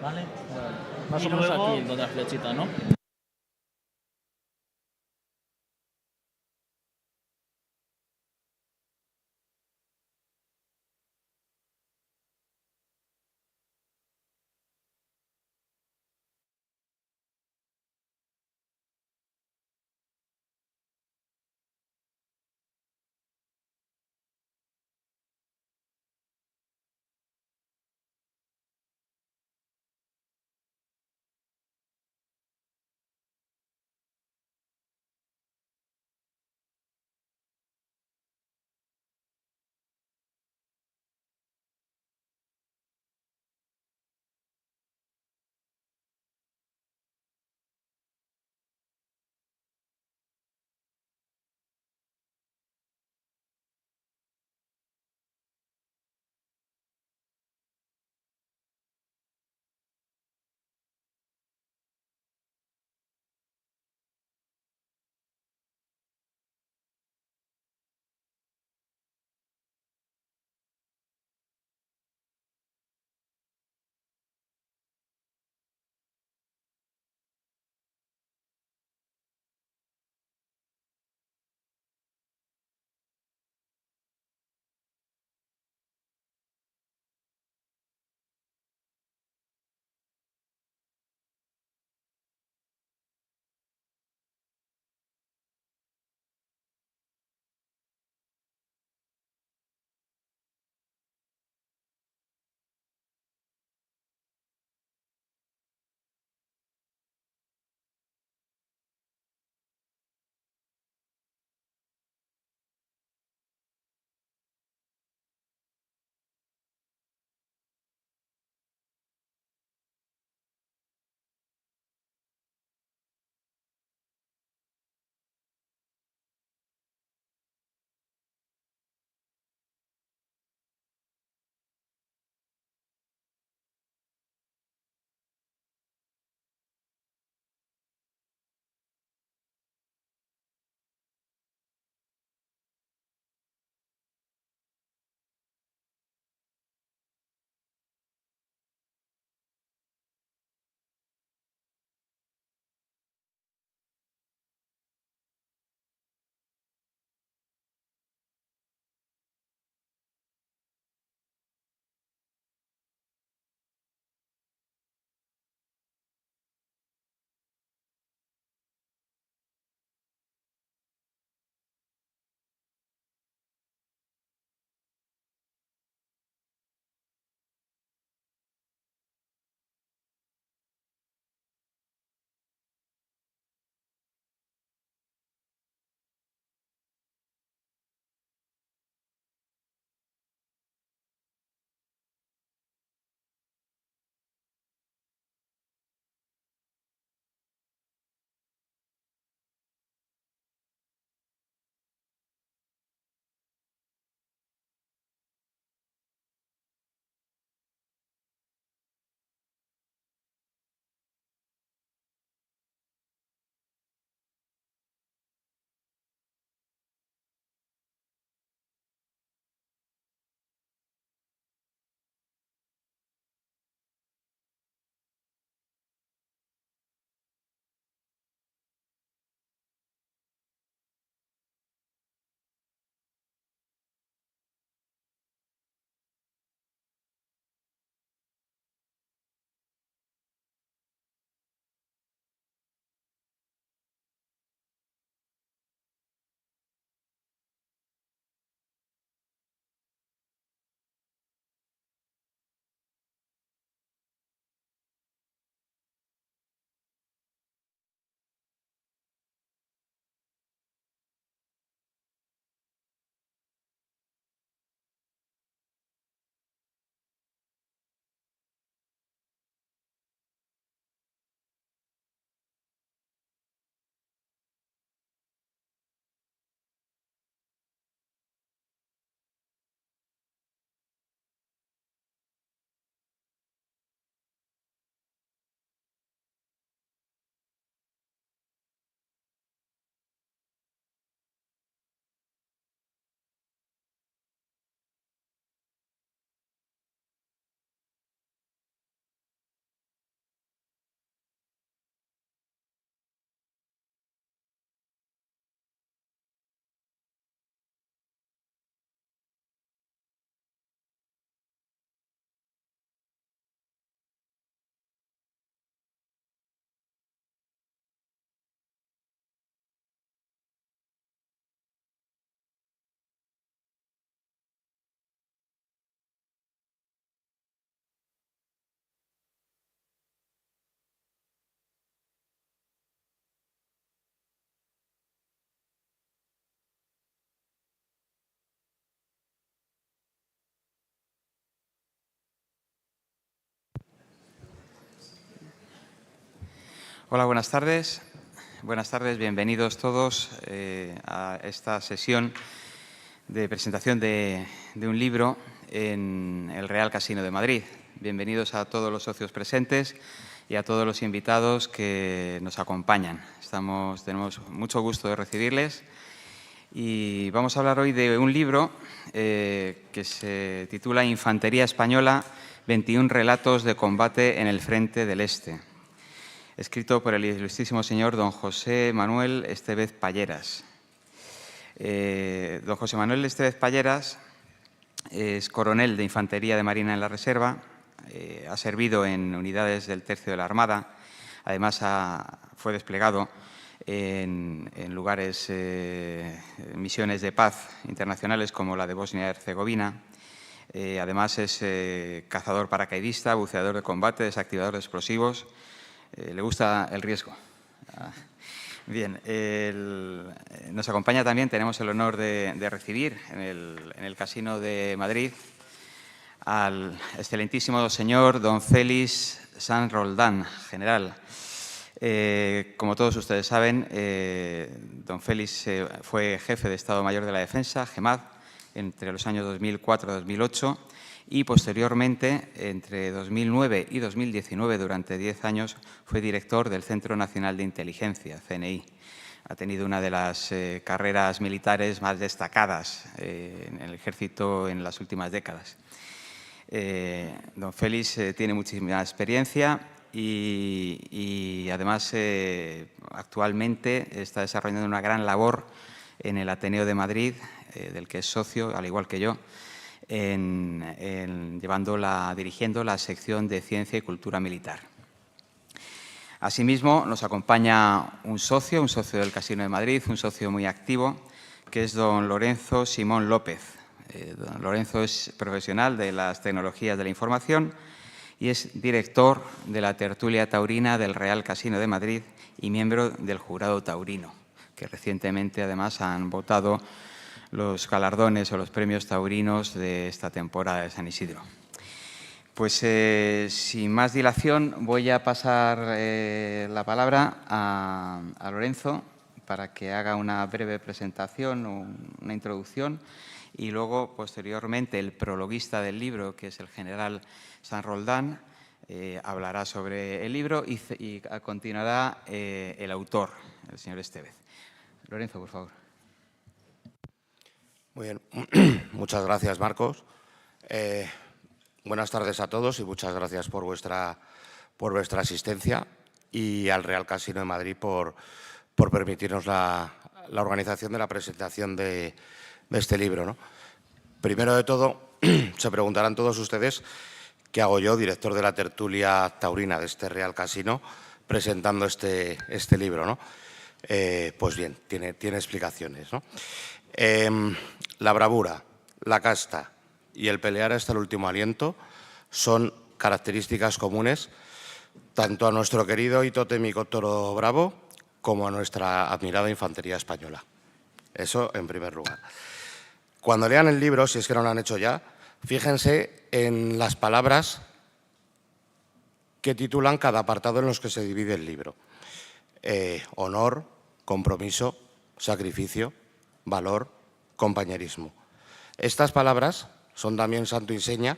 ¿vale? Más Y o menos luego, aquí, donde la flechita, ¿no? Hola, buenas tardes. Buenas tardes, bienvenidos todos a esta sesión de presentación de un libro en el Real Casino de Madrid. Bienvenidos a todos los socios presentes y a todos los invitados que nos acompañan. Tenemos mucho gusto de recibirles y vamos a hablar hoy de un libro que se titula Infantería Española, 21 relatos de combate en el Frente del Este, escrito por el ilustrísimo señor don José Manuel Estévez Palleras. Don José Manuel Estévez Palleras es coronel de Infantería de Marina en la Reserva, ha servido en unidades del Tercio de la Armada, además fue desplegado en lugares, misiones de paz internacionales como la de Bosnia y Herzegovina. Además es cazador paracaidista, buceador de combate, desactivador de explosivos. Le gusta el riesgo. Bien, nos acompaña también, tenemos el honor de recibir en el Casino de Madrid al excelentísimo señor don Félix Sanz Roldán, general. Como todos ustedes saben, don Félix fue jefe de Estado Mayor de la Defensa, GEMAD, entre los años 2004 y 2008, y posteriormente, entre 2009 y 2019, durante 10 años, fue director del Centro Nacional de Inteligencia, CNI. Ha tenido una de las carreras militares más destacadas en el Ejército en las últimas décadas. Don Félix tiene muchísima experiencia y además actualmente está desarrollando una gran labor en el Ateneo de Madrid, del que es socio, al igual que yo, dirigiendo la sección de Ciencia y Cultura Militar. Asimismo, nos acompaña un socio del Casino de Madrid, un socio muy activo, que es don Lorenzo Simón López. Don Lorenzo es profesional de las tecnologías de la información y es director de la tertulia taurina del Real Casino de Madrid y miembro del jurado taurino, que recientemente además han votado los galardones o los premios taurinos de esta temporada de San Isidro. Pues sin más dilación voy a pasar la palabra a Lorenzo para que haga una breve presentación, una introducción, y luego, posteriormente, el prologuista del libro, que es el general Sanz Roldán, hablará sobre el libro y continuará el autor, el señor Estévez. Lorenzo, por favor. Muy bien, muchas gracias, Marcos. Buenas tardes a todos y muchas gracias por vuestra asistencia y al Real Casino de Madrid por permitirnos la organización de la presentación de este libro, ¿no? Primero de todo, se preguntarán todos ustedes qué hago yo, director de la tertulia taurina de este Real Casino, presentando este libro, ¿no? Pues bien, tiene explicaciones, ¿no? La bravura, la casta y el pelear hasta el último aliento son características comunes tanto a nuestro querido y totémico toro bravo como a nuestra admirada infantería española. Eso en primer lugar. Cuando lean el libro, si es que no lo han hecho ya, fíjense en las palabras que titulan cada apartado en los que se divide el libro. Honor, compromiso, sacrificio, valor, compañerismo. Estas palabras son también santo y seña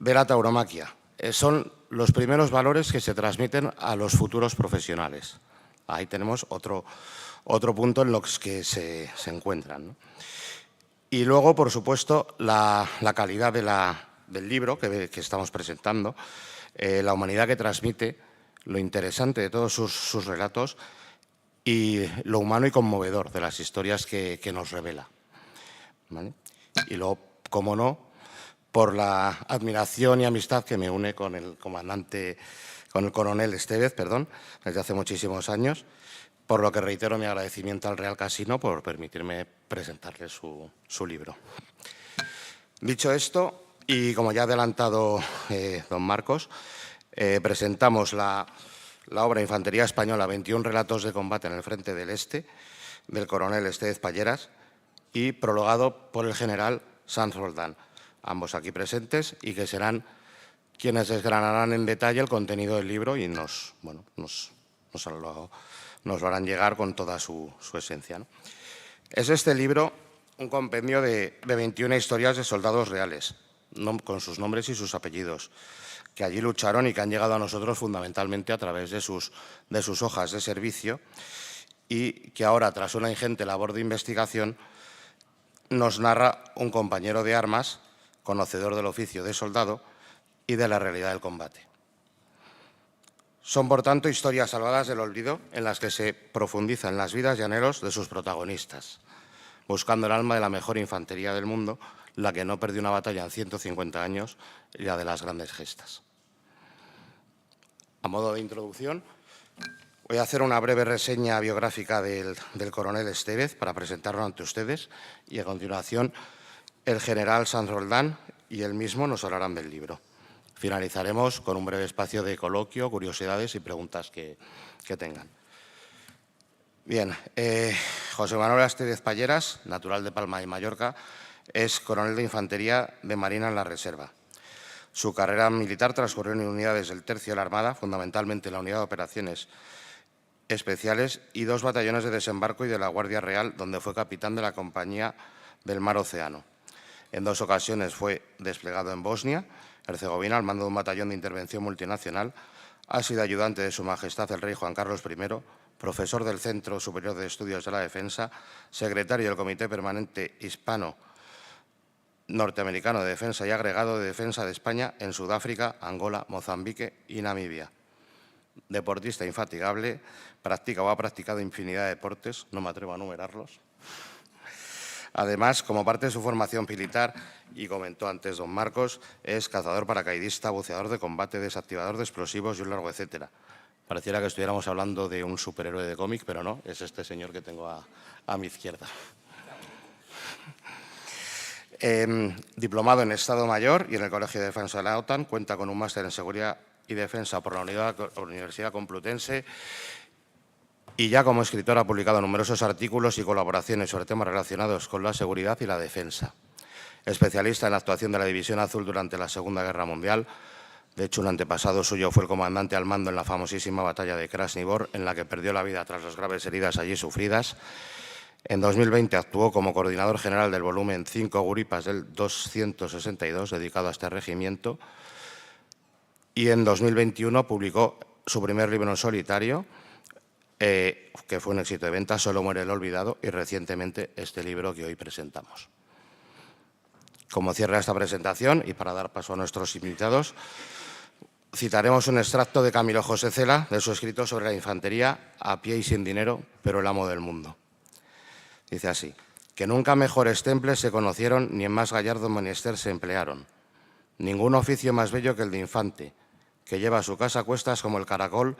de la tauromaquia. Son los primeros valores que se transmiten a los futuros profesionales. Ahí tenemos otro punto en los que se encuentran, ¿no? Y luego, por supuesto, la calidad del libro que estamos presentando, la humanidad que transmite, lo interesante de todos sus relatos y lo humano y conmovedor de las historias que nos revela, ¿vale? Y luego, como no, por la admiración y amistad que me une con el coronel Estévez, desde hace muchísimos años, por lo que reitero mi agradecimiento al Real Casino por permitirme presentarle su libro. Dicho esto, y como ya ha adelantado don Marcos, presentamos la obra Infantería Española, 21 relatos de combate en el Frente del Este, del coronel Estévez Palleras, y prologado por el general Sanz Roldán, ambos aquí presentes, y que serán quienes desgranarán en detalle el contenido del libro y nos nos lo harán llegar con toda su esencia, ¿no? Es este libro un compendio de 21 historias de soldados reales, con sus nombres y sus apellidos, que allí lucharon y que han llegado a nosotros fundamentalmente a través de sus hojas de servicio, y que ahora, tras una ingente labor de investigación, nos narra un compañero de armas, conocedor del oficio de soldado y de la realidad del combate. Son, por tanto, historias salvadas del olvido en las que se profundizan las vidas y anhelos de sus protagonistas, buscando el alma de la mejor infantería del mundo, la que no perdió una batalla en 150 años, y la de las grandes gestas. A modo de introduccción, voy a hacer una breve reseña biográfica del coronel Estévez para presentarlo ante ustedes, y a continuación el general Sanz Roldán y él mismo nos hablarán del libro. Finalizaremos con un breve espacio de coloquio, curiosidades y preguntas que tengan. Bien, José Manuel Estévez Palleras, natural de Palma de Mallorca, es coronel de Infantería de Marina en la Reserva. Su carrera militar transcurrió en unidades del Tercio de la Armada, fundamentalmente en la Unidad de Operaciones Especiales y 2 batallones de desembarco y de la Guardia Real, donde fue capitán de la Compañía del Mar Océano. En 2 ocasiones fue desplegado en Bosnia, Herzegovina, al mando de un batallón de intervención multinacional. Ha sido ayudante de Su Majestad el Rey Juan Carlos I, profesor del Centro Superior de Estudios de la Defensa, secretario del Comité Permanente Hispano-Norteamericano de Defensa y agregado de Defensa de España en Sudáfrica, Angola, Mozambique y Namibia. Deportista infatigable, practica o ha practicado infinidad de deportes, no me atrevo a numerarlos. Además, como parte de su formación militar, y comentó antes don Marcos, es cazador paracaidista, buceador de combate, desactivador de explosivos y un largo etcétera. Pareciera que estuviéramos hablando de un superhéroe de cómic, pero no, es este señor que tengo a mi izquierda. Diplomado en Estado Mayor y en el Colegio de Defensa de la OTAN, cuenta con un máster en Seguridad y Defensa por la Universidad Complutense, y ya como escritor ha publicado numerosos artículos y colaboraciones sobre temas relacionados con la seguridad y la defensa. Especialista en la actuación de la División Azul durante la Segunda Guerra Mundial. De hecho, un antepasado suyo fue el comandante al mando en la famosísima batalla de Krasny Bor, en la que perdió la vida tras las graves heridas allí sufridas. En 2020 actuó como coordinador general del volumen 5 Guripas del 262, dedicado a este regimiento. Y en 2021 publicó su primer libro en solitario, que fue un éxito de venta, Solo muere el olvidado, y recientemente este libro que hoy presentamos. Como cierre a esta presentación, y para dar paso a nuestros invitados, citaremos un extracto de Camilo José Cela, de su escrito sobre la infantería, a pie y sin dinero, pero el amo del mundo. Dice así: que nunca mejores temples se conocieron, ni en más gallardo menester se emplearon. Ningún oficio más bello que el de infante, que lleva a su casa a cuestas como el caracol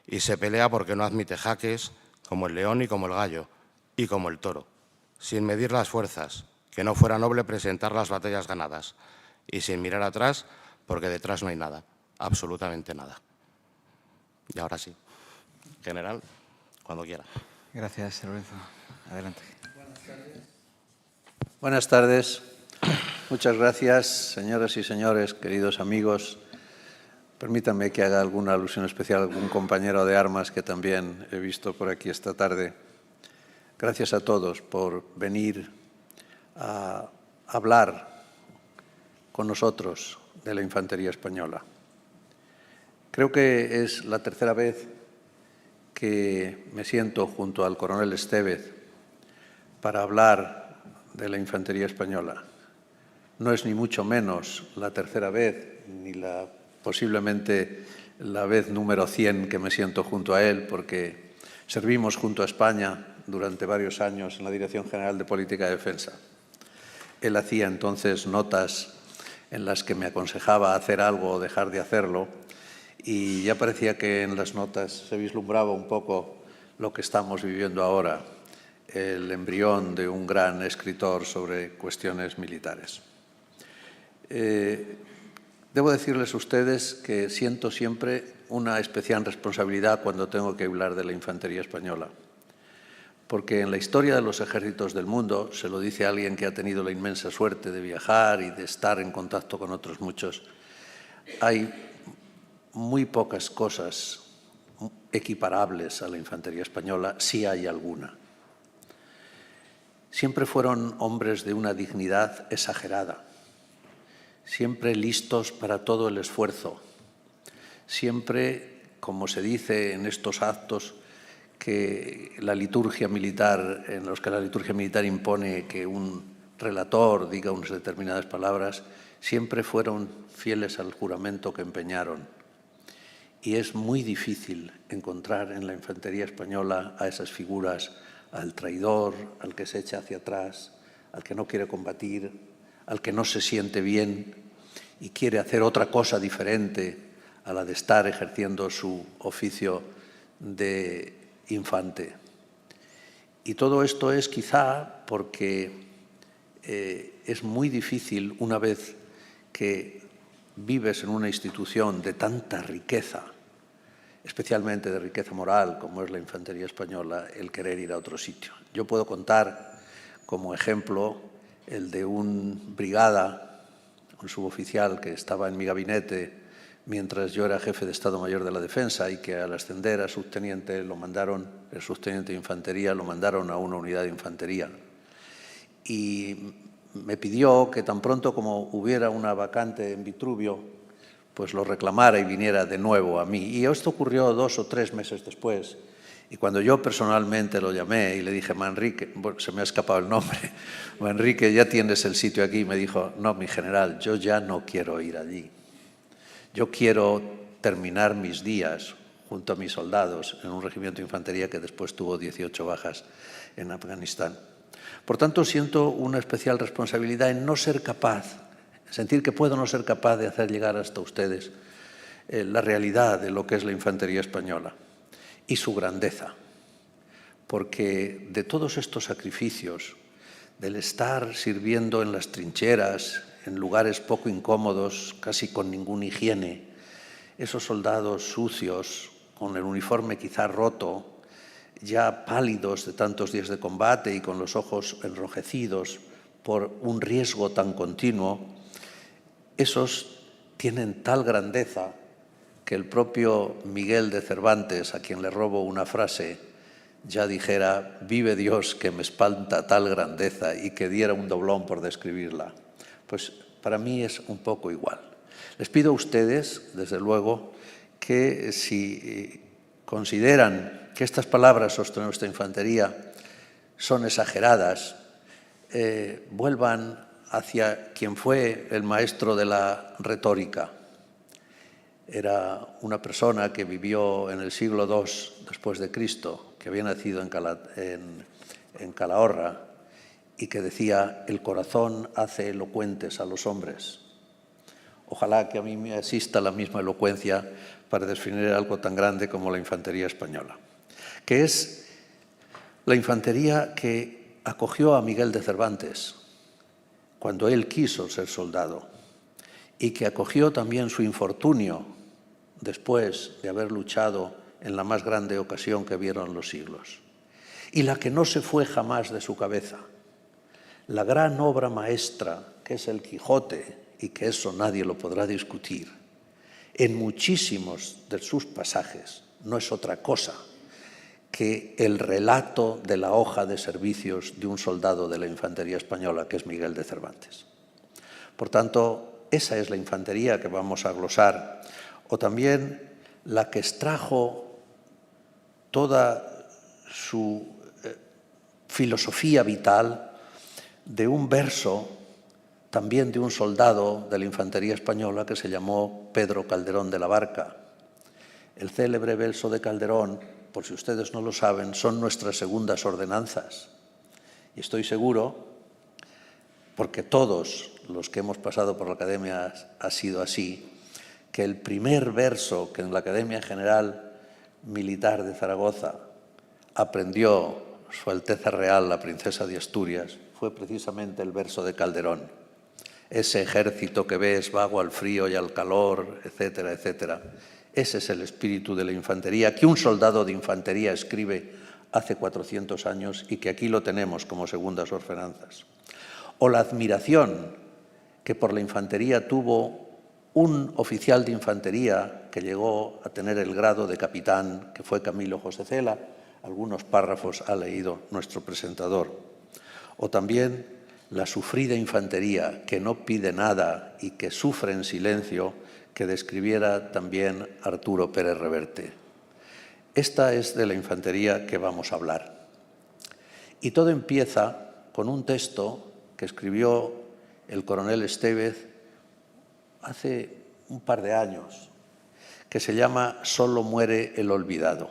y se pelea porque no admite jaques, como el león y como el gallo, y como el toro, sin medir las fuerzas, que no fuera noble presentar las batallas ganadas, y sin mirar atrás, porque detrás no hay nada, absolutamente nada. Y ahora sí, general, cuando quiera. Gracias, Lorenzo. Adelante. Buenas tardes. Muchas gracias, señoras y señores, queridos amigos. Permítanme que haga alguna alusión especial a algún compañero de armas que también he visto por aquí esta tarde. Gracias a todos por venir a hablar con nosotros de la infantería española. Creo que es la tercera vez que me siento junto al coronel Estévez para hablar de la infantería española. No es ni mucho menos la tercera vez, ni posiblemente la vez número 100 que me siento junto a él, porque servimos junto a España durante varios años en la Dirección General de Política de Defensa. Él hacía entonces notas en las que me aconsejaba hacer algo o dejar de hacerlo, y ya parecía que en las notas se vislumbraba un poco lo que estamos viviendo ahora, el embrión de un gran escritor sobre cuestiones militares. Debo decirles a ustedes que siento siempre una especial responsabilidad cuando tengo que hablar de la infantería española, porque en la historia de los ejércitos del mundo, se lo dice alguien que ha tenido la inmensa suerte de viajar y de estar en contacto con otros muchos, hay muy pocas cosas equiparables a la infantería española, si hay alguna. Siempre fueron hombres de una dignidad exagerada, siempre listos para todo el esfuerzo, siempre, como se dice en estos actos, que la liturgia militar, en los que la liturgia militar impone que un relator diga unas determinadas palabras, siempre fueron fieles al juramento que empeñaron. Y es muy difícil encontrar en la infantería española a esas figuras, al traidor, al que se echa hacia atrás, al que no quiere combatir, al que no se siente bien y quiere hacer otra cosa diferente a la de estar ejerciendo su oficio de infante. Y todo esto es quizá porque es muy difícil, una vez que vives en una institución de tanta riqueza, especialmente de riqueza moral, como es la infantería española, el querer ir a otro sitio. Yo puedo contar como ejemplo el de un brigada, un suboficial que estaba en mi gabinete mientras yo era jefe de Estado Mayor de la Defensa y que al ascender a subteniente lo mandaron, el subteniente de infantería, lo mandaron a una unidad de infantería. Y me pidió que tan pronto como hubiera una vacante en Vitruvio, pues lo reclamara y viniera de nuevo a mí. Y esto ocurrió 2 o 3 meses después. Y cuando yo personalmente lo llamé y le dije, Manrique, bueno, se me ha escapado el nombre, Manrique, ya tienes el sitio aquí, me dijo, no, mi general, yo ya no quiero ir allí. Yo quiero terminar mis días junto a mis soldados en un regimiento de infantería que después tuvo 18 bajas en Afganistán. Por tanto, siento una especial responsabilidad en no ser capaz, en sentir que puedo no ser capaz de hacer llegar hasta ustedes la realidad de lo que es la infantería española y su grandeza. Porque de todos estos sacrificios, del estar sirviendo en las trincheras, en lugares poco incómodos, casi con ninguna higiene, esos soldados sucios, con el uniforme quizá roto, ya pálidos de tantos días de combate y con los ojos enrojecidos por un riesgo tan continuo, esos tienen tal grandeza que el propio Miguel de Cervantes, a quien le robo una frase, ya dijera, vive Dios que me espanta tal grandeza, y que diera un doblón por describirla. Pues para mí es un poco igual. Les pido a ustedes, desde luego, que si consideran que estas palabras sobre nuestra infantería son exageradas, vuelvan hacia quien fue el maestro de la retórica. Era una persona que vivió en el siglo II después de Cristo, que había nacido en Calahorra, y que decía, el corazón hace elocuentes a los hombres. Ojalá que a mí me asista la misma elocuencia para definir algo tan grande como la infantería española, que es la infantería que acogió a Miguel de Cervantes cuando él quiso ser soldado y que acogió también su infortunio después de haber luchado en la más grande ocasión que vieron los siglos, y la que no se fue jamás de su cabeza. La gran obra maestra, que es el Quijote, y que eso nadie lo podrá discutir, en muchísimos de sus pasajes no es otra cosa que el relato de la hoja de servicios de un soldado de la infantería española, que es Miguel de Cervantes. Por tanto, esa es la infantería que vamos a glosar, o también la que extrajo toda su filosofía vital de un verso también de un soldado de la infantería española que se llamó Pedro Calderón de la Barca. El célebre verso de Calderón, por si ustedes no lo saben, son nuestras segundas ordenanzas. Y estoy seguro, porque todos los que hemos pasado por la Academia ha sido así, que el primer verso que en la Academia General Militar de Zaragoza aprendió Su Alteza Real, la Princesa de Asturias, fue precisamente el verso de Calderón. Ese ejército que ves vago al frío y al calor, etcétera, etcétera. Ese es el espíritu de la infantería que un soldado de infantería escribe hace 400 años y que aquí lo tenemos como segundas ordenanzas. O la admiración que por la infantería tuvo un oficial de infantería que llegó a tener el grado de capitán, que fue Camilo José Cela. Algunos párrafos ha leído nuestro presentador. O también la sufrida infantería que no pide nada y que sufre en silencio, que describiera también Arturo Pérez Reverte. Esta es de la infantería que vamos a hablar. Y todo empieza con un texto que escribió el coronel Estévez hace un par de años, que se llama «Solo muere el olvidado».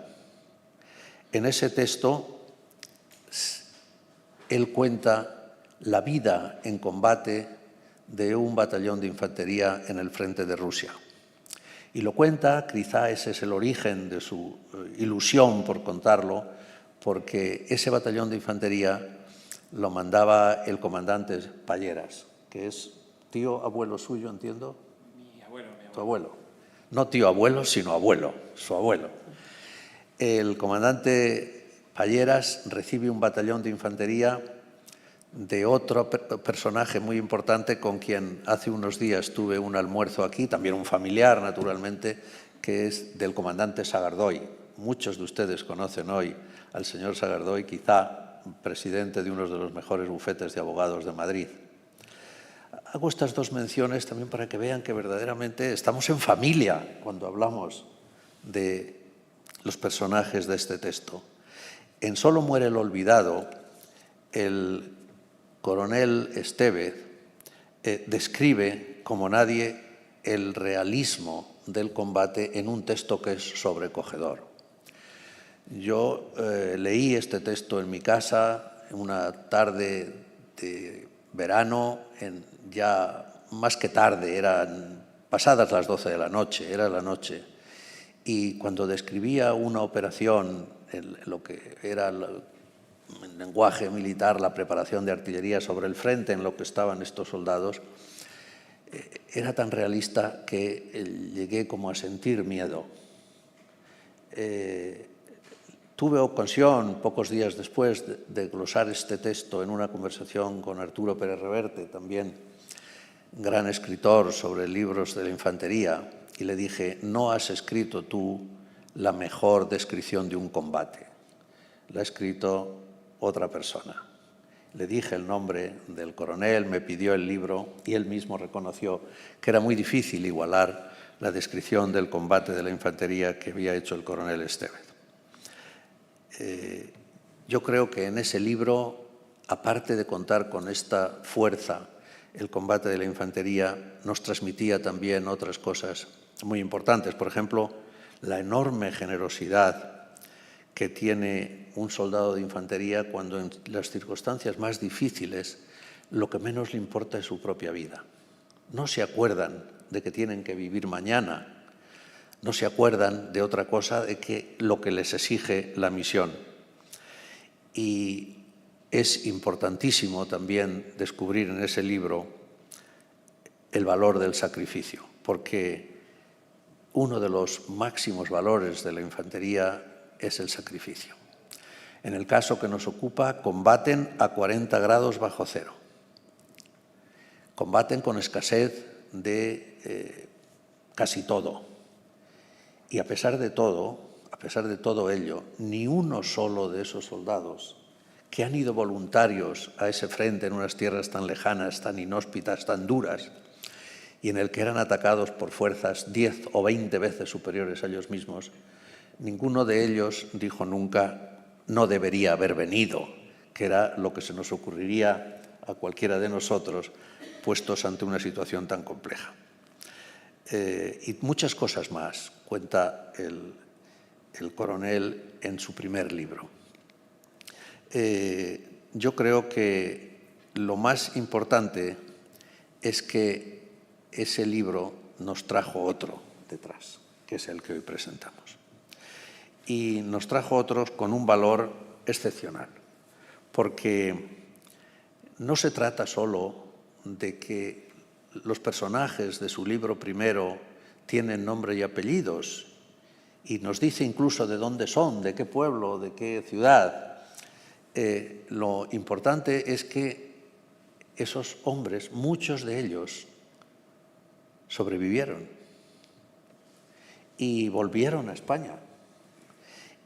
En ese texto, él cuenta la vida en combate de un batallón de infantería en el frente de Rusia. Y lo cuenta, quizá ese es el origen de su ilusión por contarlo, porque ese batallón de infantería lo mandaba el comandante Palleras, que es tío abuelo suyo, entiendo. Mi abuelo. Tu abuelo. No tío abuelo, sino abuelo, su abuelo. El comandante Palleras recibe un batallón de infantería de otro personaje muy importante con quien hace unos días tuve un almuerzo aquí, también un familiar, naturalmente, que es del comandante Sagardoy. Muchos de ustedes conocen hoy al señor Sagardoy, quizá presidente de uno de los mejores bufetes de abogados de Madrid. Hago estas dos menciones también para que vean que verdaderamente estamos en familia cuando hablamos de los personajes de este texto. En Solo muere el olvidado, el coronel Estévez describe como nadie el realismo del combate en un texto que es sobrecogedor. Yo leí este texto en mi casa en una tarde de verano, ya más que tarde, eran pasadas las 12 de la noche, era la noche, y cuando describía una operación, lo que era en lenguaje militar, la preparación de artillería sobre el frente en lo que estaban estos soldados, era tan realista que llegué como a sentir miedo. Tuve ocasión, pocos días después, de glosar este texto en una conversación con Arturo Pérez Reverte, también gran escritor sobre libros de la infantería, y le dije, no has escrito tú la mejor descripción de un combate, la ha escrito otra persona. Le dije el nombre del coronel, me pidió el libro y él mismo reconoció que era muy difícil igualar la descripción del combate de la infantería que había hecho el coronel Estévez. Yo creo que en ese libro, aparte de contar con esta fuerza, el combate de la infantería nos transmitía también otras cosas muy importantes. Por ejemplo, la enorme generosidad que tiene un soldado de infantería cuando en las circunstancias más difíciles lo que menos le importa es su propia vida. No se acuerdan de que tienen que vivir mañana, no se acuerdan de otra cosa de que lo que les exige la misión. Y es importantísimo también descubrir en ese libro el valor del sacrificio, porque uno de los máximos valores de la infantería es el sacrificio. En el caso que nos ocupa, combaten a 40 grados bajo cero. Combaten con escasez de casi todo. Y a pesar de todo ello, ni uno solo de esos soldados que han ido voluntarios a ese frente en unas tierras tan lejanas, tan inhóspitas, tan duras, y en el que eran atacados por fuerzas 10 o 20 veces superiores a ellos mismos, ninguno de ellos dijo nunca no debería haber venido, que era lo que se nos ocurriría a cualquiera de nosotros puestos ante una situación tan compleja. Y muchas cosas más cuenta el coronel en su primer libro. Yo creo que lo más importante es que ese libro nos trajo otro detrás, que es el que hoy presentamos. Y nos trajo otros con un valor excepcional, porque no se trata solo de que los personajes de su libro primero tienen nombre y apellidos y nos dice incluso de dónde son, de qué pueblo, de qué ciudad. Lo importante es que esos hombres, muchos de ellos, sobrevivieron y volvieron a España.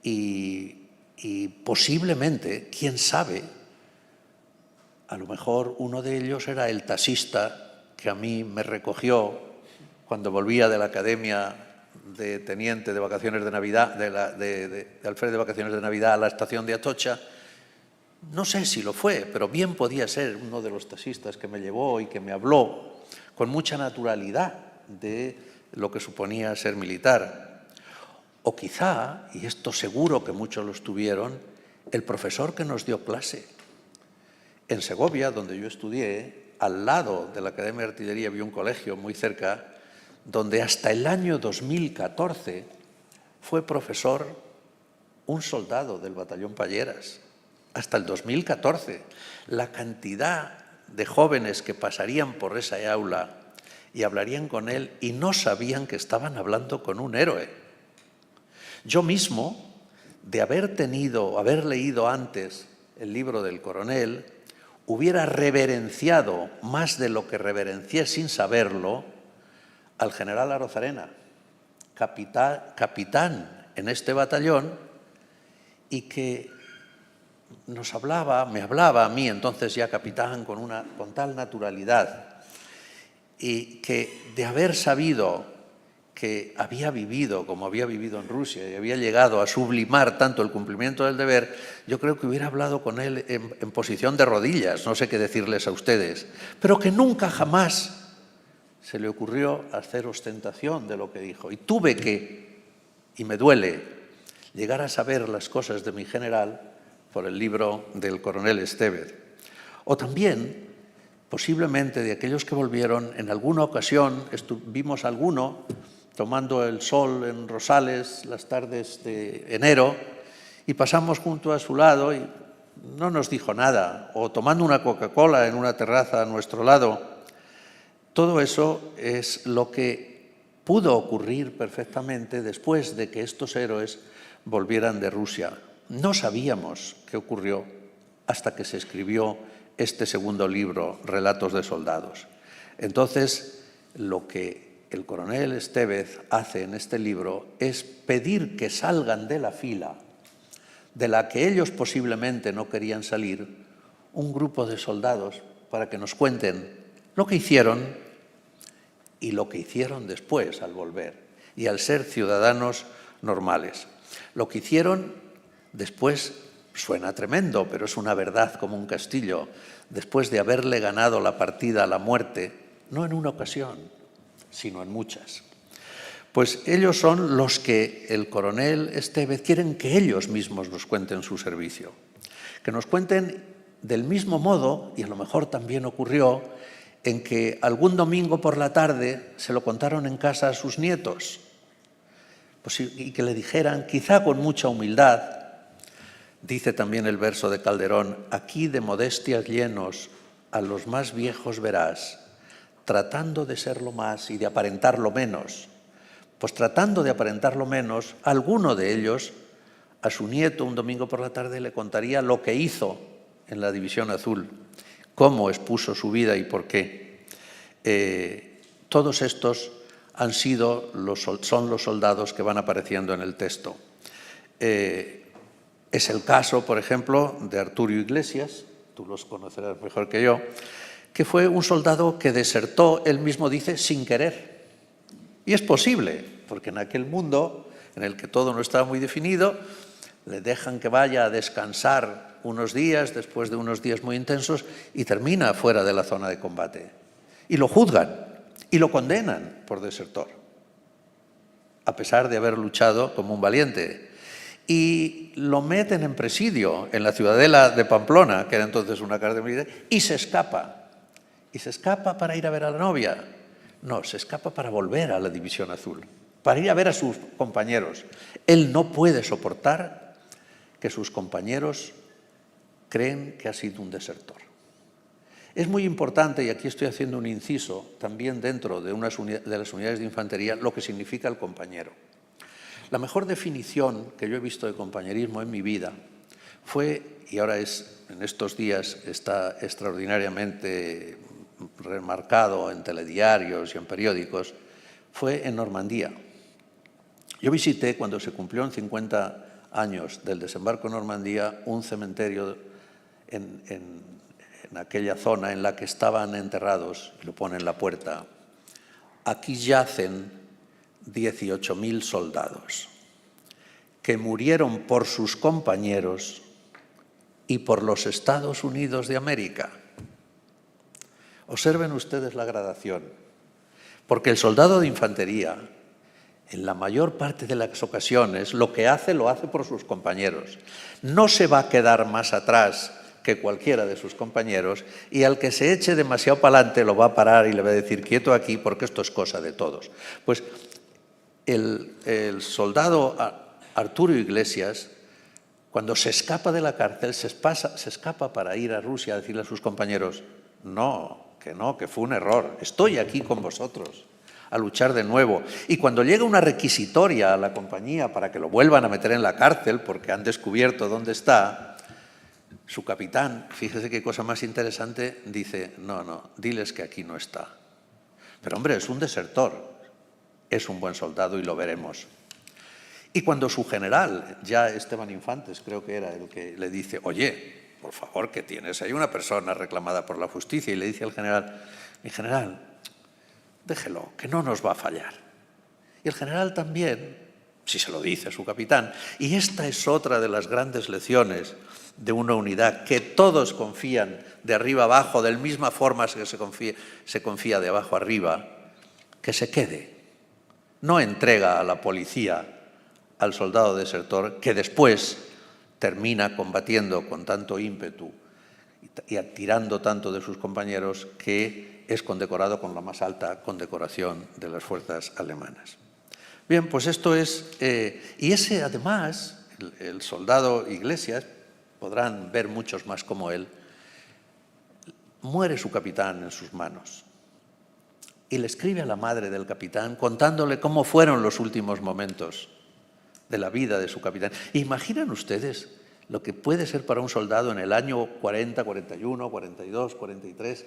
Y posiblemente, quién sabe, a lo mejor uno de ellos era el taxista que a mí me recogió cuando volvía de la academia de teniente de vacaciones de Navidad, de alférez de vacaciones de Navidad a la estación de Atocha. No sé si lo fue, pero bien podía ser uno de los taxistas que me llevó y que me habló con mucha naturalidad de lo que suponía ser militar. O quizá, y esto seguro que muchos lo tuvieron, el profesor que nos dio clase. En Segovia, donde yo estudié, al lado de la Academia de Artillería había un colegio muy cerca, donde hasta el año 2014 fue profesor un soldado del batallón Palleras. Hasta el 2014. La cantidad de jóvenes que pasarían por esa aula y hablarían con él y no sabían que estaban hablando con un héroe. Yo mismo, de haber leído antes el libro del coronel, hubiera reverenciado más de lo que reverencié sin saberlo al general Arozarena, capitán en este batallón, y que me hablaba a mí, entonces ya capitán, con tal naturalidad, y que de haber sabido que había vivido como había vivido en Rusia y había llegado a sublimar tanto el cumplimiento del deber, yo creo que hubiera hablado con él en posición de rodillas, no sé qué decirles a ustedes, pero que nunca jamás se le ocurrió hacer ostentación de lo que dijo. Y tuve que, y me duele, llegar a saber las cosas de mi general por el libro del coronel Estevez. O también, posiblemente, de aquellos que volvieron, en alguna ocasión vimos a alguno tomando el sol en Rosales las tardes de enero y pasamos junto a su lado y no nos dijo nada, o tomando una Coca-Cola en una terraza a nuestro lado. Todo eso es lo que pudo ocurrir perfectamente después de que estos héroes volvieran de Rusia. No sabíamos qué ocurrió hasta que se escribió este segundo libro, Relatos de Soldados. Entonces, lo que el coronel Estevez hace en este libro es pedir que salgan de la fila de la que ellos posiblemente no querían salir, un grupo de soldados para que nos cuenten lo que hicieron y lo que hicieron después al volver y al ser ciudadanos normales. Lo que hicieron después suena tremendo, pero es una verdad como un castillo. Después de haberle ganado la partida a la muerte, no en una ocasión, sino en muchas. Pues ellos son los que el coronel Estevez quieren que ellos mismos nos cuenten su servicio. Que nos cuenten del mismo modo, y a lo mejor también ocurrió, en que algún domingo por la tarde se lo contaron en casa a sus nietos, pues, y que le dijeran, quizá con mucha humildad, dice también el verso de Calderón, aquí de modestias llenos a los más viejos verás, tratando de ser lo más y de aparentar lo menos. Pues tratando de aparentar lo menos, alguno de ellos a su nieto un domingo por la tarde le contaría lo que hizo en la División Azul, cómo expuso su vida y por qué. Todos estos son los soldados que van apareciendo en el texto. Es el caso, por ejemplo, de Arturo Iglesias, tú los conocerás mejor que yo, que fue un soldado que desertó, él mismo dice, sin querer. Y es posible, porque en aquel mundo en el que todo no estaba muy definido, le dejan que vaya a descansar unos días, después de unos días muy intensos, y termina fuera de la zona de combate. Y lo juzgan y lo condenan por desertor, a pesar de haber luchado como un valiente. Y lo meten en presidio en la ciudadela de Pamplona, que era entonces una cárcel militar, y se escapa. ¿Y se escapa para ir a ver a la novia? No, se escapa para volver a la División Azul, para ir a ver a sus compañeros. Él no puede soportar que sus compañeros creen que ha sido un desertor. Es muy importante, y aquí estoy haciendo un inciso, también dentro de las unidades de infantería, lo que significa el compañero. La mejor definición que yo he visto de compañerismo en mi vida fue, y ahora en estos días está extraordinariamente remarcado en telediarios y en periódicos, fue en Normandía. Yo visité, cuando se cumplieron 50 años del desembarco en Normandía, un cementerio en aquella zona en la que estaban enterrados, y lo pone en la puerta: aquí yacen 18.000 soldados que murieron por sus compañeros y por los Estados Unidos de América. Observen ustedes la gradación, porque el soldado de infantería, en la mayor parte de las ocasiones, lo hace por sus compañeros. No se va a quedar más atrás que cualquiera de sus compañeros, y al que se eche demasiado para adelante lo va a parar y le va a decir: quieto aquí, porque esto es cosa de todos. Pues el soldado Arturo Iglesias, cuando se escapa de la cárcel, se escapa para ir a Rusia a decirle a sus compañeros: no, que fue un error, estoy aquí con vosotros, a luchar de nuevo. Y cuando llega una requisitoria a la compañía para que lo vuelvan a meter en la cárcel porque han descubierto dónde está, su capitán, fíjese qué cosa más interesante, dice: no, diles que aquí no está. Pero hombre, es un desertor, es un buen soldado y lo veremos. Y cuando su general, ya Esteban Infantes creo que era el que le dice: oye, por favor, que tienes ahí una persona reclamada por la justicia, y le dice al general: mi general, déjelo, que no nos va a fallar. Y el general también, si se lo dice a su capitán. Y esta es otra de las grandes lecciones de una unidad, que todos confían de arriba abajo, de la misma forma que se confía de abajo arriba, que se quede. No entrega a la policía al soldado desertor, que después termina combatiendo con tanto ímpetu y tirando tanto de sus compañeros, que es condecorado con la más alta condecoración de las fuerzas alemanas. Bien, pues esto es... y ese, además, el soldado Iglesias, podrán ver muchos más como él, muere su capitán en sus manos. Y le escribe a la madre del capitán contándole cómo fueron los últimos momentos de la vida de su capitán. ¿Imaginan ustedes lo que puede ser para un soldado en el año 40, 41, 42, 43,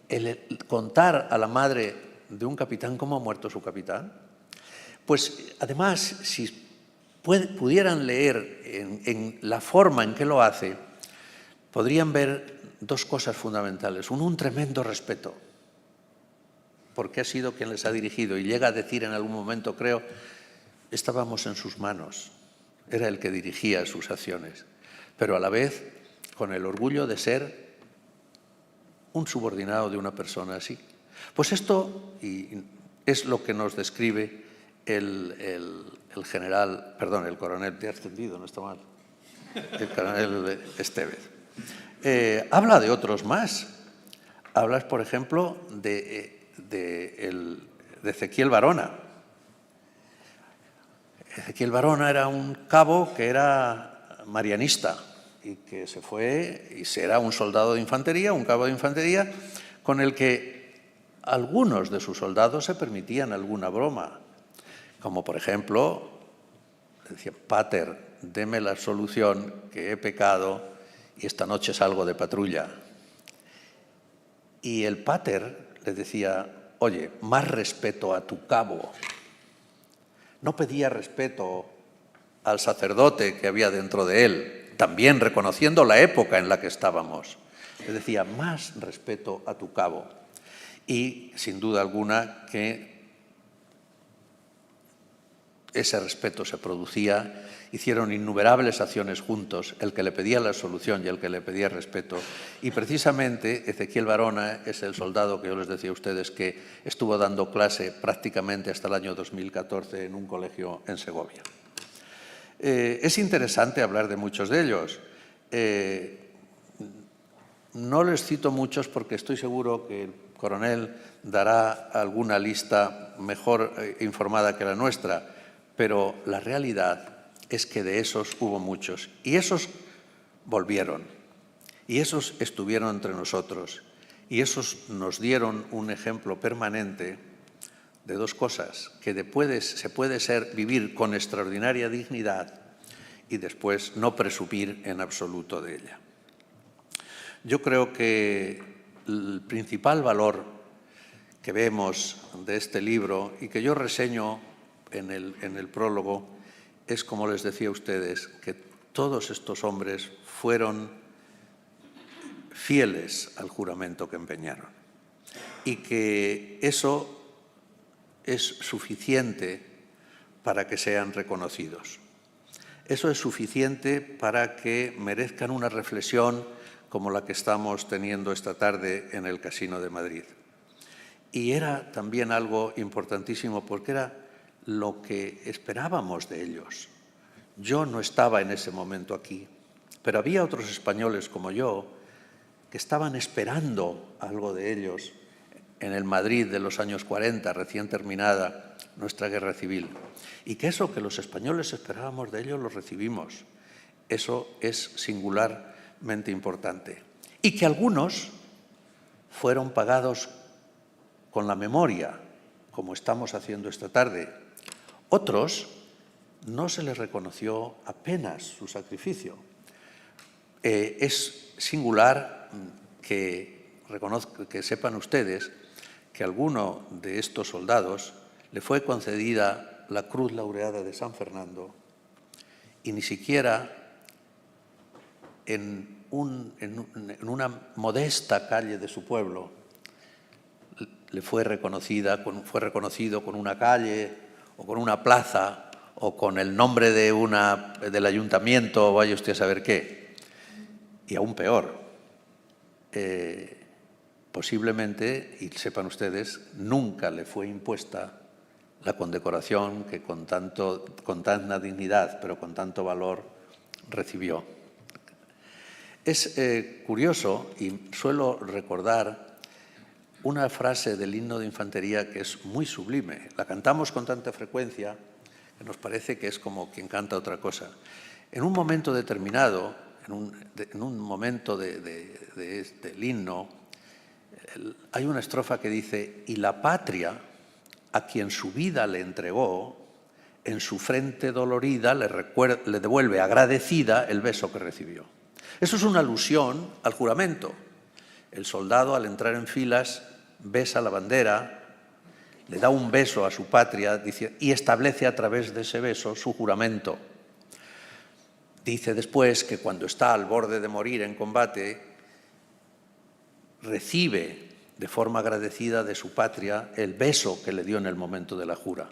el contar a la madre de un capitán cómo ha muerto su capitán? Pues además, si pudieran leer en la forma en que lo hace, podrían ver dos cosas fundamentales. Uno, un tremendo respeto, porque ha sido quien les ha dirigido, y llega a decir en algún momento, creo: estábamos en sus manos, era el que dirigía sus acciones, pero a la vez con el orgullo de ser un subordinado de una persona así. Pues esto es lo que nos describe el coronel, te ha ascendido, no está mal, el coronel Estevez. Habla de otros más. Hablas, por ejemplo, de Ezequiel Barona. Ezequiel Barona era un cabo que era marianista y que se fue y era un soldado de infantería, un cabo de infantería, con el que algunos de sus soldados se permitían alguna broma, como por ejemplo, decía: pater, deme la solución, que he pecado y esta noche salgo de patrulla. Y el pater le decía: oye, más respeto a tu cabo. No pedía respeto al sacerdote que había dentro de él, también reconociendo la época en la que estábamos. Le decía: más respeto a tu cabo. Y sin duda alguna que ese respeto se producía. Hicieron innumerables acciones juntos, el que le pedía la solución y el que le pedía respeto. Y precisamente Ezequiel Barona es el soldado que yo les decía a ustedes que estuvo dando clase prácticamente hasta el año 2014 en un colegio en Segovia. Es interesante hablar de muchos de ellos. No les cito muchos porque estoy seguro que el coronel dará alguna lista mejor informada que la nuestra, pero la realidad es que de esos hubo muchos, y esos volvieron, y esos estuvieron entre nosotros, y esos nos dieron un ejemplo permanente de dos cosas: que se puede vivir con extraordinaria dignidad y después no presumir en absoluto de ella. Yo creo que el principal valor que vemos de este libro y que yo reseño en el prólogo es, como les decía a ustedes, que todos estos hombres fueron fieles al juramento que empeñaron y que eso es suficiente para que sean reconocidos. Eso es suficiente para que merezcan una reflexión como la que estamos teniendo esta tarde en el Casino de Madrid. Y era también algo importantísimo porque era lo que esperábamos de ellos. Yo no estaba en ese momento aquí, pero había otros españoles como yo que estaban esperando algo de ellos en el Madrid de los años 40, recién terminada nuestra guerra civil. Y que eso que los españoles esperábamos de ellos lo recibimos. Eso es singularmente importante. Y que algunos fueron pagados con la memoria, como estamos haciendo esta tarde. Otros no se les reconoció apenas su sacrificio. Es singular que sepan ustedes que a alguno de estos soldados le fue concedida la Cruz Laureada de San Fernando y ni siquiera en una modesta calle de su pueblo le fue reconocido con una calle o con una plaza o con el nombre del ayuntamiento o vaya usted a saber qué. Y aún peor, posiblemente, y sepan ustedes, nunca le fue impuesta la condecoración que con tanta dignidad, pero con tanto valor, recibió. Es curioso, y suelo recordar una frase del himno de infantería que es muy sublime. La cantamos con tanta frecuencia que nos parece que es como quien canta otra cosa. En un momento determinado, en un momento del himno, hay una estrofa que dice: y la patria, a quien su vida le entregó, en su frente dolorida le devuelve agradecida el beso que recibió. Eso es una alusión al juramento. El soldado, al entrar en filas, besa la bandera, le da un beso a su patria y establece a través de ese beso su juramento. Dice después que cuando está al borde de morir en combate, recibe de forma agradecida de su patria el beso que le dio en el momento de la jura.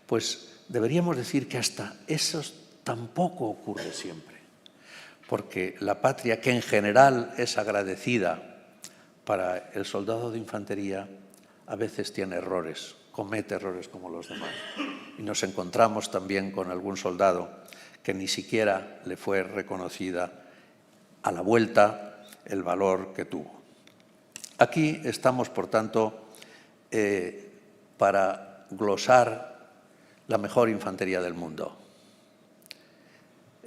Pues deberíamos decir que hasta eso tampoco ocurre siempre, porque la patria, que en general es agradecida para el soldado de infantería, a veces tiene errores, comete errores como los demás. Y nos encontramos también con algún soldado que ni siquiera le fue reconocida a la vuelta el valor que tuvo. Aquí estamos, por tanto, para glosar la mejor infantería del mundo.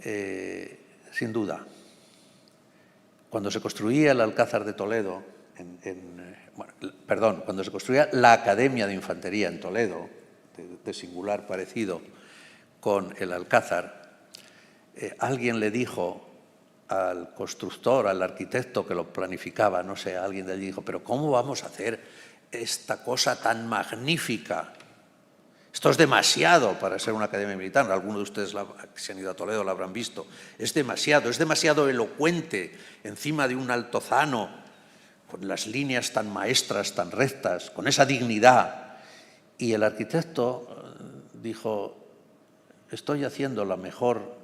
Sin duda. Cuando se construía el Alcázar de Toledo, cuando se construía la Academia de Infantería en Toledo, de singular parecido con el Alcázar, alguien le dijo al constructor, al arquitecto que lo planificaba, no sé, alguien de allí dijo: pero ¿cómo vamos a hacer esta cosa tan magnífica? Esto es demasiado para ser una academia militar. Algunos de ustedes que se han ido a Toledo lo habrán visto. Es demasiado elocuente, encima de un altozano, con las líneas tan maestras, tan rectas, con esa dignidad. Y el arquitecto dijo: estoy haciendo la mejor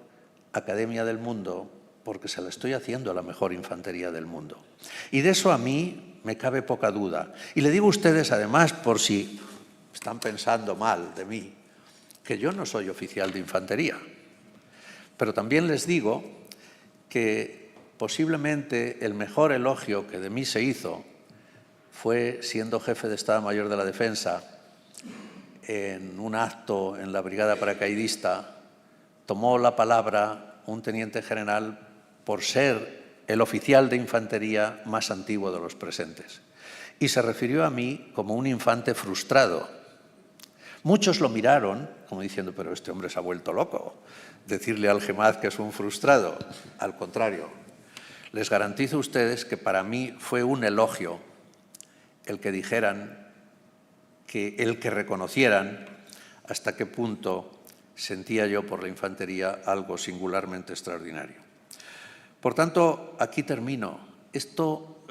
academia del mundo porque se la estoy haciendo a la mejor infantería del mundo. Y de eso a mí me cabe poca duda. Y le digo a ustedes, además, por si están pensando mal de mí, que yo no soy oficial de infantería. Pero también les digo que posiblemente el mejor elogio que de mí se hizo fue siendo jefe de Estado Mayor de la Defensa. En un acto en la Brigada Paracaidista tomó la palabra un teniente general por ser el oficial de infantería más antiguo de los presentes. Y se refirió a mí como un infante frustrado. Muchos lo miraron como diciendo: pero este hombre se ha vuelto loco, decirle al Gemaz que es un frustrado. Al contrario, les garantizo a ustedes que para mí fue un elogio el que dijeran, el que reconocieran hasta qué punto sentía yo por la infantería algo singularmente extraordinario. Por tanto, aquí termino. Esto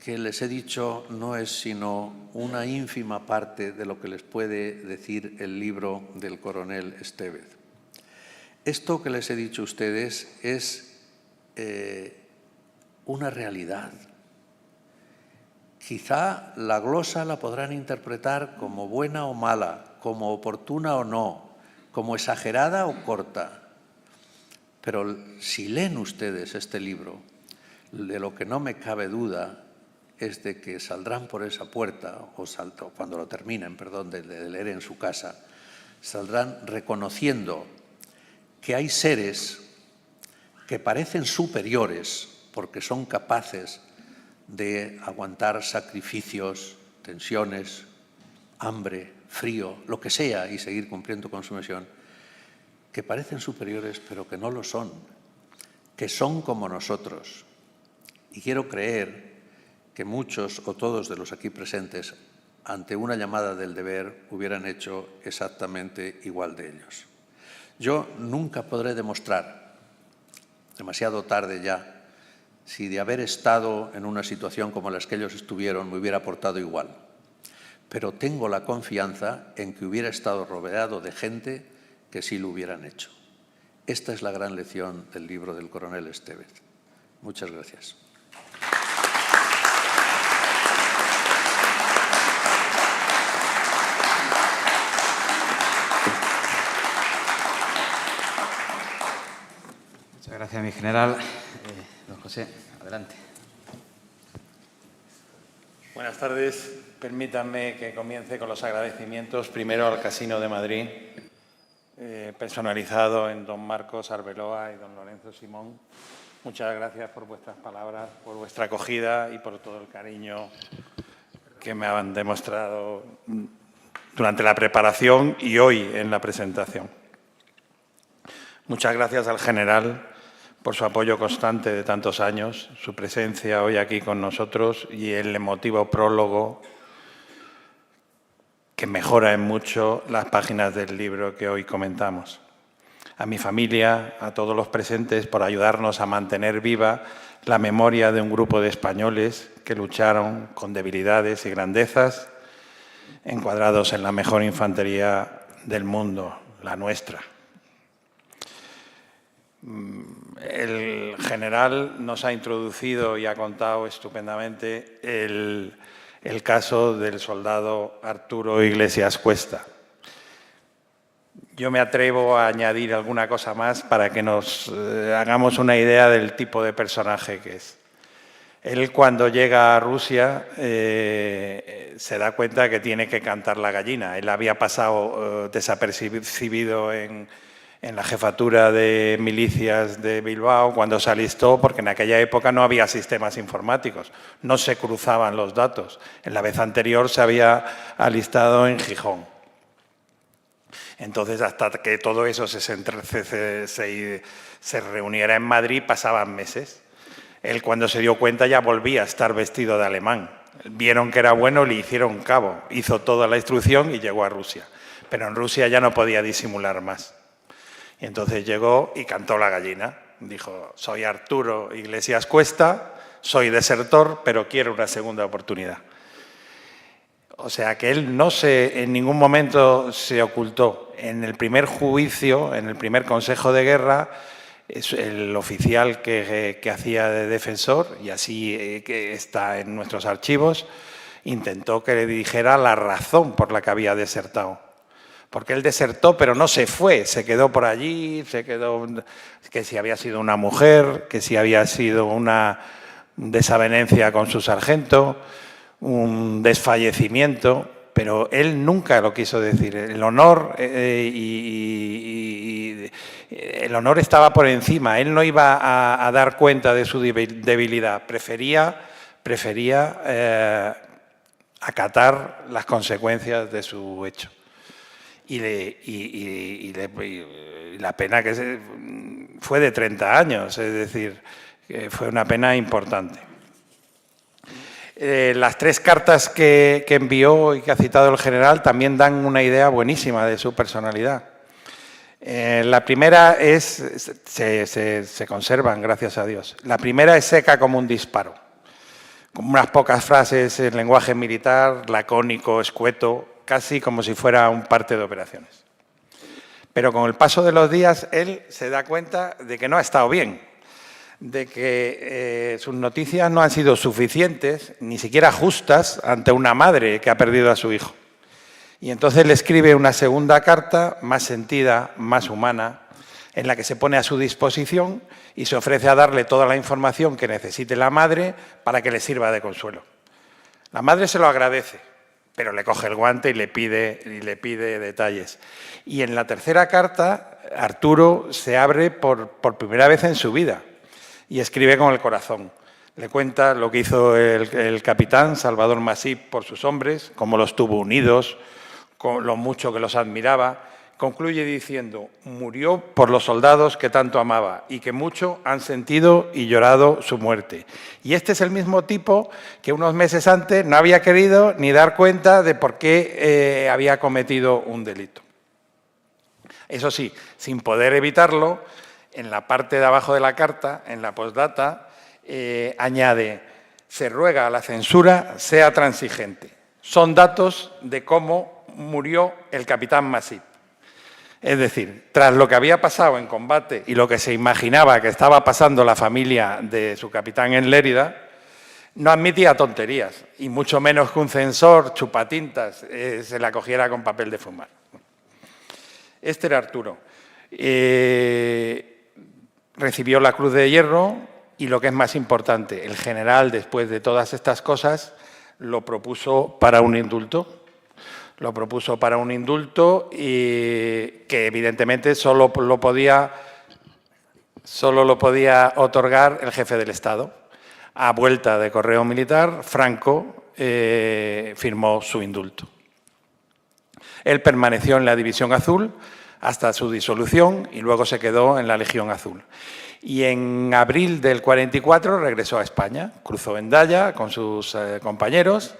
que les he dicho no es sino una ínfima parte de lo que les puede decir el libro del coronel Estévez. Esto que les he dicho a ustedes es una realidad. Quizá la glosa la podrán interpretar como buena o mala, como oportuna o no, como exagerada o corta. Pero si leen ustedes este libro, de lo que no me cabe duda es de que saldrán por esa puerta, o cuando lo terminen, perdón, de leer en su casa, saldrán reconociendo que hay seres que parecen superiores porque son capaces de aguantar sacrificios, tensiones, hambre, frío, lo que sea, y seguir cumpliendo con su misión, que parecen superiores pero que no lo son, que son como nosotros. Y quiero creer que muchos o todos de los aquí presentes, ante una llamada del deber, hubieran hecho exactamente igual de ellos. Yo nunca podré demostrar, demasiado tarde ya, si de haber estado en una situación como las que ellos estuvieron me hubiera portado igual. Pero tengo la confianza en que hubiera estado rodeado de gente que sí lo hubieran hecho. Esta es la gran lección del libro del coronel Estévez. Muchas gracias. Muchas gracias, mi general. Don José, adelante. Buenas tardes. Permítanme que comience con los agradecimientos primero al Casino de Madrid, personalizado en don Marcos Arbeloa y don Lorenzo Simón. Muchas gracias por vuestras palabras, por vuestra acogida y por todo el cariño que me han demostrado durante la preparación y hoy en la presentación. Muchas gracias al general por su apoyo constante de tantos años, su presencia hoy aquí con nosotros y el emotivo prólogo que mejora en mucho las páginas del libro que hoy comentamos. A mi familia, a todos los presentes, por ayudarnos a mantener viva la memoria de un grupo de españoles que lucharon con debilidades y grandezas, encuadrados en la mejor infantería del mundo, la nuestra. El general nos ha introducido y ha contado estupendamente el caso del soldado Arturo Iglesias Cuesta. Yo me atrevo a añadir alguna cosa más para que nos hagamos una idea del tipo de personaje que es. Él, cuando llega a Rusia, se da cuenta que tiene que cantar la gallina. Él había pasado desapercibido en la jefatura de milicias de Bilbao cuando se alistó, porque en aquella época no había sistemas informáticos, no se cruzaban los datos. En la vez anterior se había alistado en Gijón. Entonces, hasta que todo eso se reuniera en Madrid, pasaban meses. Él, cuando se dio cuenta, ya volvía a estar vestido de alemán. Vieron que era bueno, le hicieron cabo, hizo toda la instrucción y llegó a Rusia. Pero en Rusia ya no podía disimular más. Y entonces llegó y cantó la gallina. Dijo: soy Arturo Iglesias Cuesta, soy desertor, pero quiero una segunda oportunidad. O sea que él en ningún momento se ocultó. En el primer juicio, en el primer consejo de guerra, el oficial que hacía de defensor, y así que está en nuestros archivos, intentó que le dijera la razón por la que había desertado. Porque él desertó, pero no se fue, se quedó por allí, que si había sido una mujer, que si había sido una desavenencia con su sargento, un desfallecimiento, pero él nunca lo quiso decir. El honor, el honor estaba por encima, él no iba a dar cuenta de su debilidad, prefería acatar las consecuencias de su hecho. Y la pena que fue de 30 años, es decir, que fue una pena importante. Las 3 cartas que envió y que ha citado el general también dan una idea buenísima de su personalidad. La primera se conservan, gracias a Dios. La primera es seca como un disparo, con unas pocas frases en lenguaje militar, lacónico, escueto, casi como si fuera un parte de operaciones. Pero con el paso de los días, él se da cuenta de que no ha estado bien, de que sus noticias no han sido suficientes, ni siquiera justas, ante una madre que ha perdido a su hijo. Y entonces le escribe una segunda carta, más sentida, más humana, en la que se pone a su disposición y se ofrece a darle toda la información que necesite la madre para que le sirva de consuelo. La madre se lo agradece, pero le coge el guante y le pide detalles. Y en la tercera carta, Arturo se abre por primera vez en su vida y escribe con el corazón. Le cuenta lo que hizo el capitán Salvador Masip por sus hombres, cómo los tuvo unidos, con lo mucho que los admiraba. Concluye diciendo: murió por los soldados que tanto amaba y que mucho han sentido y llorado su muerte. Y este es el mismo tipo que unos meses antes no había querido ni dar cuenta de por qué había cometido un delito. Eso sí, sin poder evitarlo, en la parte de abajo de la carta, en la postdata, añade: se ruega a la censura sea transigente. Son datos de cómo murió el capitán Masip. Es decir, tras lo que había pasado en combate y lo que se imaginaba que estaba pasando la familia de su capitán en Lérida, no admitía tonterías, y mucho menos que un censor chupatintas se la cogiera con papel de fumar. Este era Arturo. Recibió la Cruz de Hierro y, lo que es más importante, el general, después de todas estas cosas, lo propuso para un indulto. Lo propuso para un indulto y que evidentemente solo lo podía otorgar el jefe del Estado. A vuelta de correo militar, Franco firmó su indulto. Él permaneció en la División Azul hasta su disolución y luego se quedó en la Legión Azul. Y en abril del 44 regresó a España, cruzó Hendaya con sus compañeros.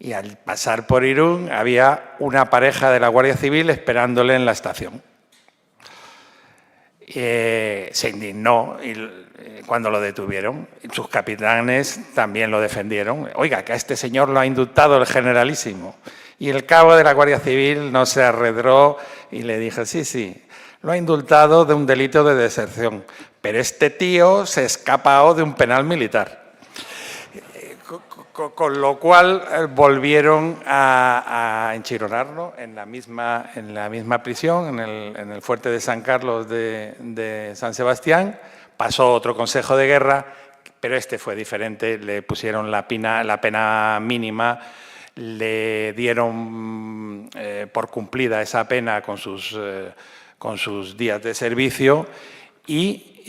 Y al pasar por Irún había una pareja de la Guardia Civil esperándole en la estación. Se indignó cuando lo detuvieron. Sus capitanes también lo defendieron. Oiga, que a este señor lo ha indultado el generalísimo. Y el cabo de la Guardia Civil no se arredró y le dijo: sí, lo ha indultado de un delito de deserción, pero este tío se ha escapado de un penal militar. Con lo cual volvieron a enchironarlo en la misma prisión, en el fuerte de San Carlos de San Sebastián. Pasó otro consejo de guerra, pero este fue diferente. Le pusieron la pena mínima, le dieron por cumplida esa pena con sus días de servicio y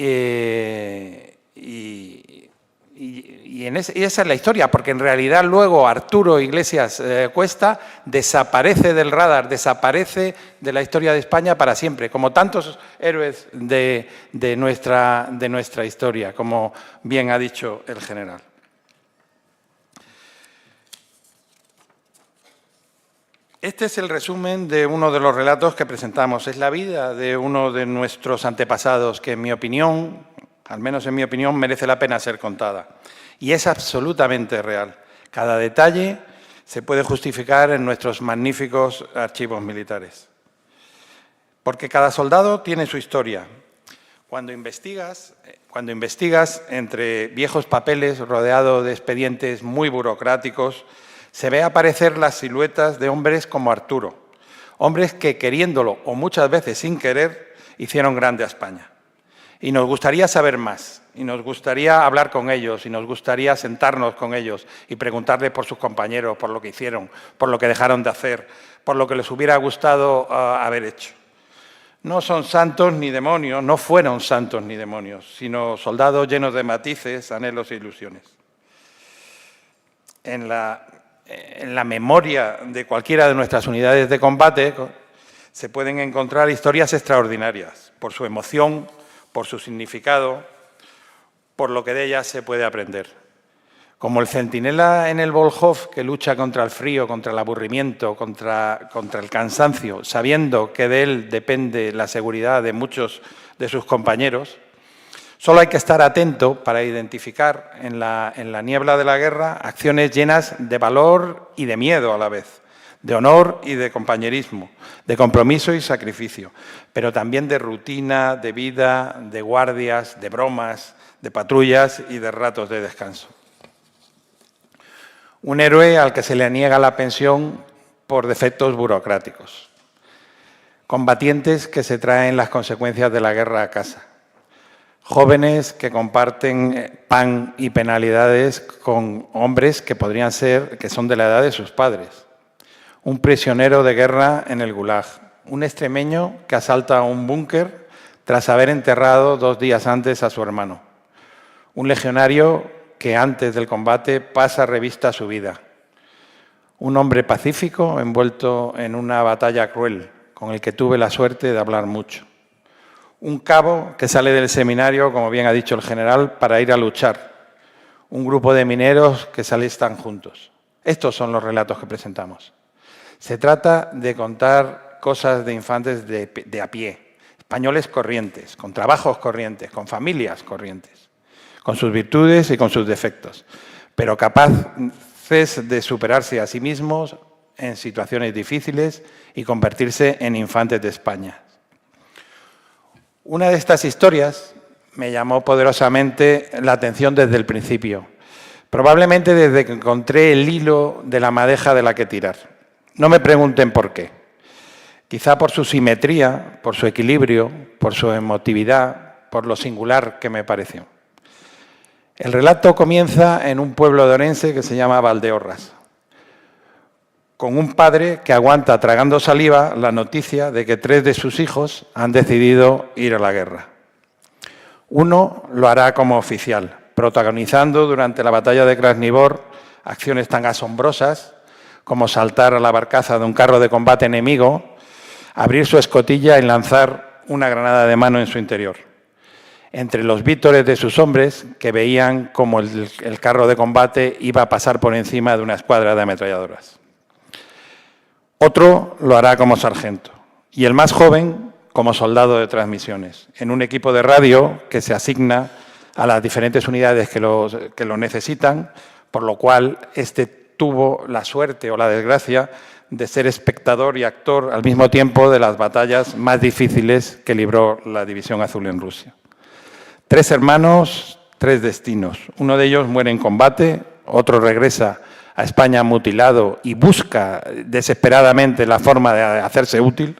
esa es la historia, porque en realidad luego Arturo Iglesias Cuesta desaparece del radar, desaparece de la historia de España para siempre, como tantos héroes de nuestra historia, como bien ha dicho el general. Este es el resumen de uno de los relatos que presentamos. Es la vida de uno de nuestros antepasados que, en mi opinión, al menos en mi opinión, merece la pena ser contada. Y es absolutamente real. Cada detalle se puede justificar en nuestros magníficos archivos militares. Porque cada soldado tiene su historia. Cuando investigas entre viejos papeles rodeado de expedientes muy burocráticos, se ve aparecer las siluetas de hombres como Arturo. Hombres que, queriéndolo o muchas veces sin querer, hicieron grande a España. Y nos gustaría saber más, y nos gustaría hablar con ellos, y nos gustaría sentarnos con ellos y preguntarles por sus compañeros, por lo que hicieron, por lo que dejaron de hacer, por lo que les hubiera gustado haber hecho. No son santos ni demonios, no fueron santos ni demonios, sino soldados llenos de matices, anhelos e ilusiones. En la memoria de cualquiera de nuestras unidades de combate se pueden encontrar historias extraordinarias por su emoción, por su significado, por lo que de ellas se puede aprender. Como el centinela en el Volhov que lucha contra el frío, contra el aburrimiento, contra el cansancio, sabiendo que de él depende la seguridad de muchos de sus compañeros, solo hay que estar atento para identificar en la niebla de la guerra acciones llenas de valor y de miedo a la vez, de honor y de compañerismo, de compromiso y sacrificio, pero también de rutina, de vida, de guardias, de bromas, de patrullas y de ratos de descanso. Un héroe al que se le niega la pensión por defectos burocráticos. Combatientes que se traen las consecuencias de la guerra a casa. Jóvenes que comparten pan y penalidades con hombres que podrían ser, que son de la edad de sus padres. Un prisionero de guerra en el Gulag. Un extremeño que asalta un búnker tras haber enterrado 2 días antes a su hermano. Un legionario que antes del combate pasa revista a su vida. Un hombre pacífico envuelto en una batalla cruel, con el que tuve la suerte de hablar mucho. Un cabo que sale del seminario, como bien ha dicho el general, para ir a luchar. Un grupo de mineros que se alistan juntos. Estos son los relatos que presentamos. Se trata de contar cosas de infantes de a pie, españoles corrientes, con trabajos corrientes, con familias corrientes, con sus virtudes y con sus defectos, pero capaces de superarse a sí mismos en situaciones difíciles y convertirse en infantes de España. Una de estas historias me llamó poderosamente la atención desde el principio, probablemente desde que encontré el hilo de la madeja de la que tirar. No me pregunten por qué. Quizá por su simetría, por su equilibrio, por su emotividad, por lo singular que me pareció. El relato comienza en un pueblo de Orense que se llama Valdeorras, con un padre que aguanta tragando saliva la noticia de que 3 de sus hijos han decidido ir a la guerra. Uno lo hará como oficial, protagonizando durante la batalla de Krasnivor acciones tan asombrosas como saltar a la barcaza de un carro de combate enemigo, abrir su escotilla y lanzar una granada de mano en su interior. Entre los vítores de sus hombres, que veían como el carro de combate iba a pasar por encima de una escuadra de ametralladoras. Otro lo hará como sargento, y el más joven como soldado de transmisiones, en un equipo de radio que se asigna a las diferentes unidades que lo necesitan, por lo cual este tuvo la suerte o la desgracia de ser espectador y actor al mismo tiempo de las batallas más difíciles que libró la División Azul en Rusia. 3 hermanos, 3 destinos. Uno de ellos muere en combate, otro regresa a España mutilado y busca desesperadamente la forma de hacerse útil.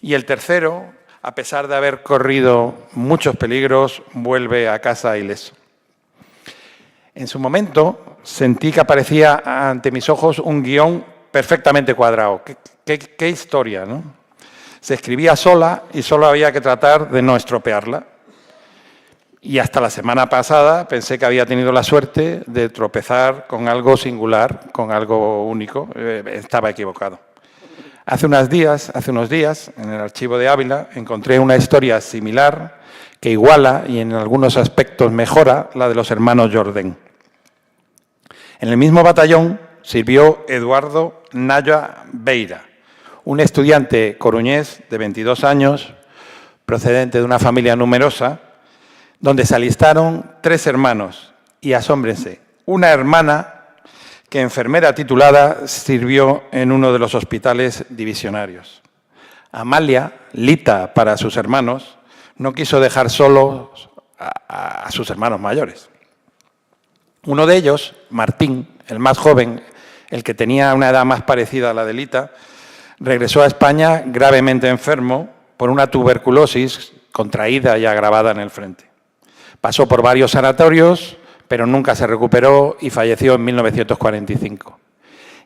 Y el tercero, a pesar de haber corrido muchos peligros, vuelve a casa ileso. En su momento sentí que aparecía ante mis ojos un guión perfectamente cuadrado. ¿Qué historia, ¿no? Se escribía sola y solo había que tratar de no estropearla. Y hasta la semana pasada pensé que había tenido la suerte de tropezar con algo singular, con algo único. Estaba equivocado. Hace unos días, en el archivo de Ávila, encontré una historia similar que iguala y en algunos aspectos mejora la de los hermanos Jourdain. En el mismo batallón sirvió Eduardo Naya Beira, un estudiante coruñés de 22 años, procedente de una familia numerosa, donde se alistaron 3 hermanos y, asómbrense, una hermana que, enfermera titulada, sirvió en uno de los hospitales divisionarios. Amalia, Lita para sus hermanos, no quiso dejar solos a sus hermanos mayores. Uno de ellos, Martín, el más joven, el que tenía una edad más parecida a la de Lita, regresó a España gravemente enfermo por una tuberculosis contraída y agravada en el frente. Pasó por varios sanatorios, pero nunca se recuperó y falleció en 1945.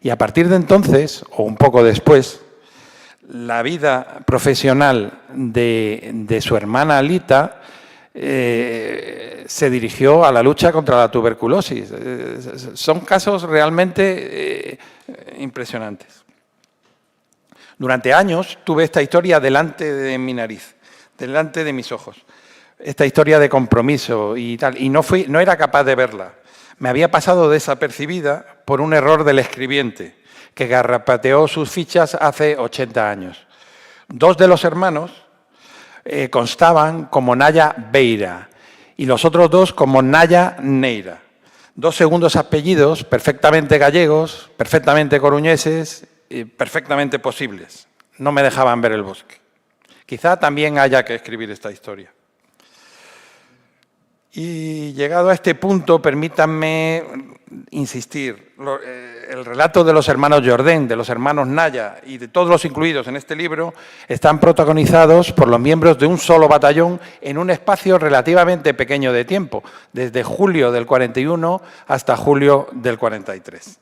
Y a partir de entonces, o un poco después, la vida profesional de su hermana Lita se dirigió a la lucha contra la tuberculosis. Son casos realmente impresionantes. Durante años tuve esta historia delante de mi nariz, delante de mis ojos. Esta historia de compromiso y tal, y no era capaz de verla. me había pasado desapercibida por un error del escribiente, que garrapateó sus fichas hace 80 años. 2 de los hermanos constaban como Naya Beira y los otros 2 como Naya Neira. 2 segundos apellidos perfectamente gallegos, perfectamente coruñeses y perfectamente posibles. No me dejaban ver el bosque. Quizá también haya que escribir esta historia. Y llegado a este punto, permítanme insistir. El relato de los hermanos Jourdain, de los hermanos Naya y de todos los incluidos en este libro están protagonizados por los miembros de un solo batallón en un espacio relativamente pequeño de tiempo, desde julio del 41 hasta julio del 43.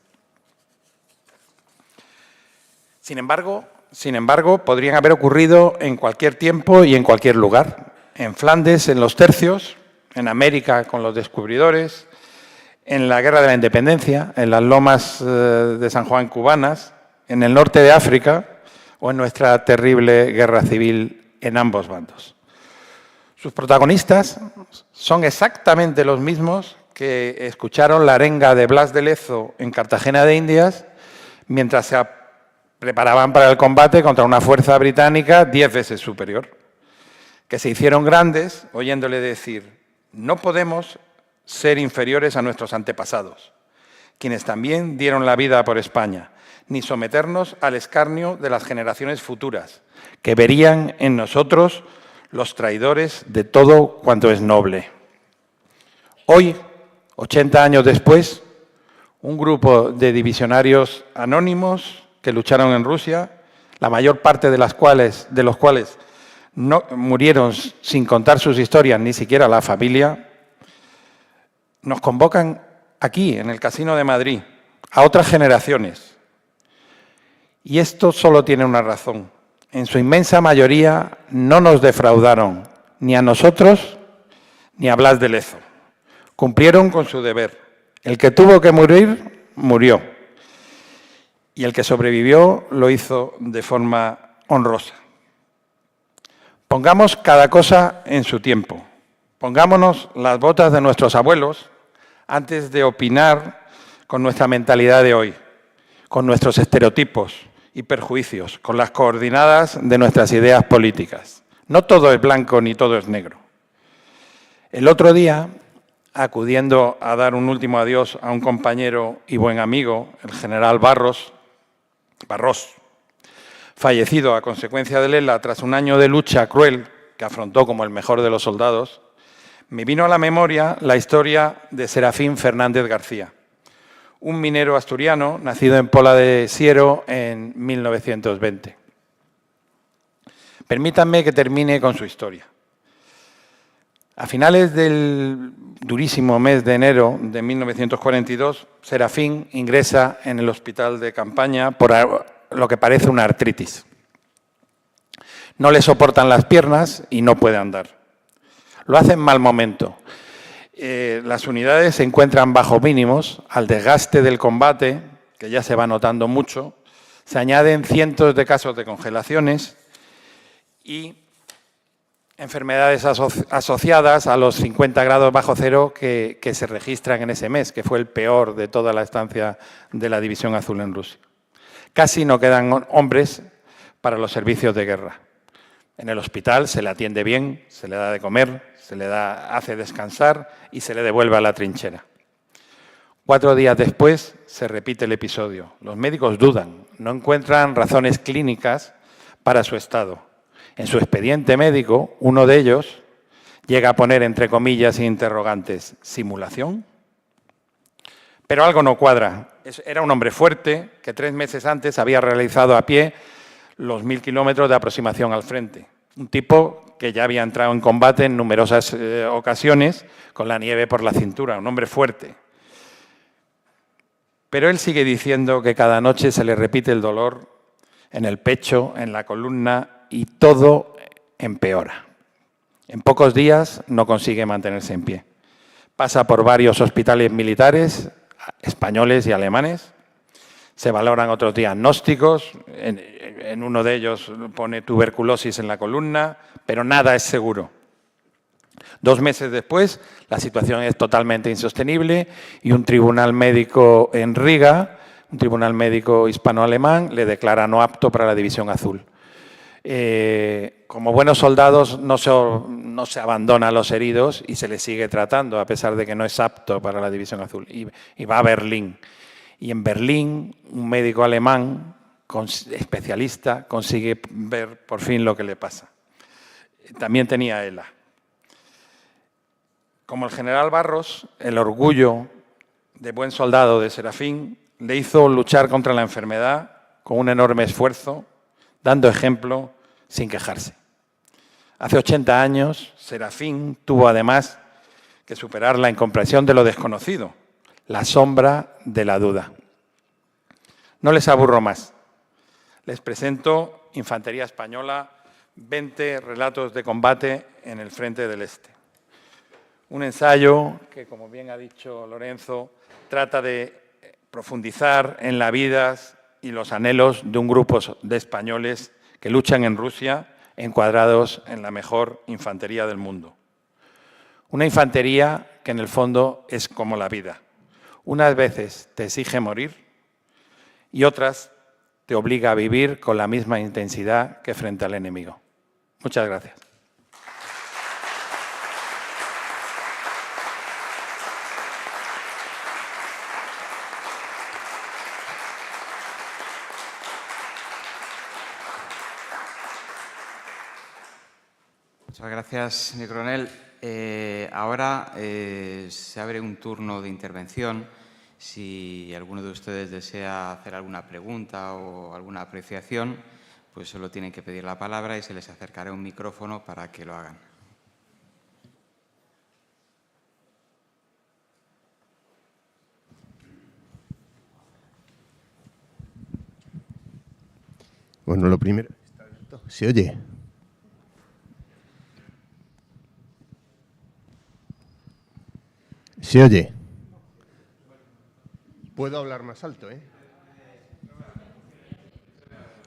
Sin embargo, podrían haber ocurrido en cualquier tiempo y en cualquier lugar. En Flandes, en los tercios, en América con los descubridores, en la Guerra de la Independencia, en las lomas de San Juan cubanas, en el norte de África o en nuestra terrible guerra civil en ambos bandos. Sus protagonistas son exactamente los mismos que escucharon la arenga de Blas de Lezo en Cartagena de Indias mientras se preparaban para el combate contra una fuerza británica 10 veces superior, que se hicieron grandes oyéndole decir: no podemos ser inferiores a nuestros antepasados, quienes también dieron la vida por España, ni someternos al escarnio de las generaciones futuras, que verían en nosotros los traidores de todo cuanto es noble. Hoy, 80 años después, un grupo de divisionarios anónimos que lucharon en Rusia, la mayor parte de los cuales no murieron sin contar sus historias, ni siquiera la familia, nos convocan aquí, en el Casino de Madrid, a otras generaciones. Y esto solo tiene una razón. En su inmensa mayoría no nos defraudaron, ni a nosotros, ni a Blas de Lezo. Cumplieron con su deber. El que tuvo que morir, murió. Y el que sobrevivió lo hizo de forma honrosa. Pongamos cada cosa en su tiempo. Pongámonos las botas de nuestros abuelos antes de opinar con nuestra mentalidad de hoy, con nuestros estereotipos y perjuicios, con las coordinadas de nuestras ideas políticas. No todo es blanco ni todo es negro. El otro día, acudiendo a dar un último adiós a un compañero y buen amigo, el general Barros, fallecido a consecuencia del ELA tras un año de lucha cruel que afrontó como el mejor de los soldados, me vino a la memoria la historia de Serafín Fernández García, un minero asturiano nacido en Pola de Siero en 1920. Permítanme que termine con su historia. A finales del durísimo mes de enero de 1942, Serafín ingresa en el hospital de campaña por lo que parece una artritis. No le soportan las piernas y no puede andar. Lo hace en mal momento. Las unidades se encuentran bajo mínimos, al desgaste del combate, que ya se va notando mucho, se añaden cientos de casos de congelaciones y enfermedades asociadas a los 50 grados bajo cero que se registran en ese mes, que fue el peor de toda la estancia de la División Azul en Rusia. Casi no quedan hombres para los servicios de guerra. En el hospital se le atiende bien, se le da de comer, se le hace descansar y se le devuelve a la trinchera. 4 días después se repite el episodio. Los médicos dudan, no encuentran razones clínicas para su estado. En su expediente médico, uno de ellos llega a poner entre comillas e interrogantes, ¿simulación? Pero algo no cuadra. Era un hombre fuerte que 3 meses antes había realizado a pie los 1000 kilómetros de aproximación al frente. Un tipo que ya había entrado en combate en numerosas ocasiones con la nieve por la cintura, un hombre fuerte. Pero él sigue diciendo que cada noche se le repite el dolor en el pecho, en la columna, y todo empeora. En pocos días no consigue mantenerse en pie. Pasa por varios hospitales militares, españoles y alemanes. Se valoran otros diagnósticos. En uno de ellos pone tuberculosis en la columna, pero nada es seguro. 2 meses después, la situación es totalmente insostenible y un tribunal médico en Riga, un tribunal médico hispano-alemán, le declara no apto para la División Azul. Como buenos soldados no se abandona a los heridos y se les sigue tratando, a pesar de que no es apto para la División Azul. Y va a Berlín. Y en Berlín, un médico alemán, especialista, consigue ver por fin lo que le pasa. También tenía ELA. Como el general Barros, el orgullo de buen soldado de Serafín le hizo luchar contra la enfermedad con un enorme esfuerzo, dando ejemplo sin quejarse. Hace 80 años, Serafín tuvo además que superar la incomprensión de lo desconocido, la sombra de la duda. No les aburro más. Les presento Infantería Española, 20 relatos de combate en el Frente del Este. Un ensayo que, como bien ha dicho Lorenzo, trata de profundizar en la vida y los anhelos de un grupo de españoles que luchan en Rusia, encuadrados en la mejor infantería del mundo. Una infantería que en el fondo es como la vida. Unas veces te exige morir y otras te obliga a vivir con la misma intensidad que frente al enemigo. Muchas gracias. Muchas gracias, mi coronel. Ahora se abre un turno de intervención. Si alguno de ustedes desea hacer alguna pregunta o alguna apreciación, pues solo tienen que pedir la palabra y se les acercará un micrófono para que lo hagan. Bueno, lo primero... ¿Se oye? ¿Se oye? ¿Puedo hablar más alto,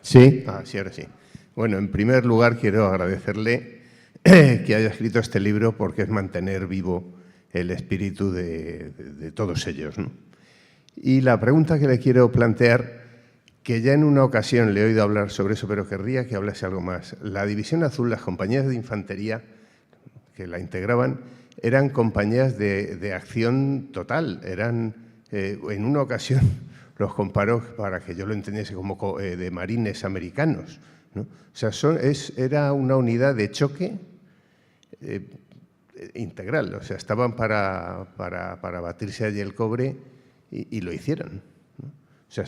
¿Sí? Sí, ahora sí. Bueno, en primer lugar quiero agradecerle que haya escrito este libro porque es mantener vivo el espíritu de todos ellos, ¿no? Y la pregunta que le quiero plantear, que ya en una ocasión le he oído hablar sobre eso, pero querría que hablase algo más. La División Azul, las compañías de infantería que la integraban, eran compañías de acción total. Eran, en una ocasión, los comparó, para que yo lo entendiese, como de marines americanos, ¿no? O sea, era una unidad de choque integral. O sea, estaban para batirse allí el cobre y lo hicieron, ¿no? O sea,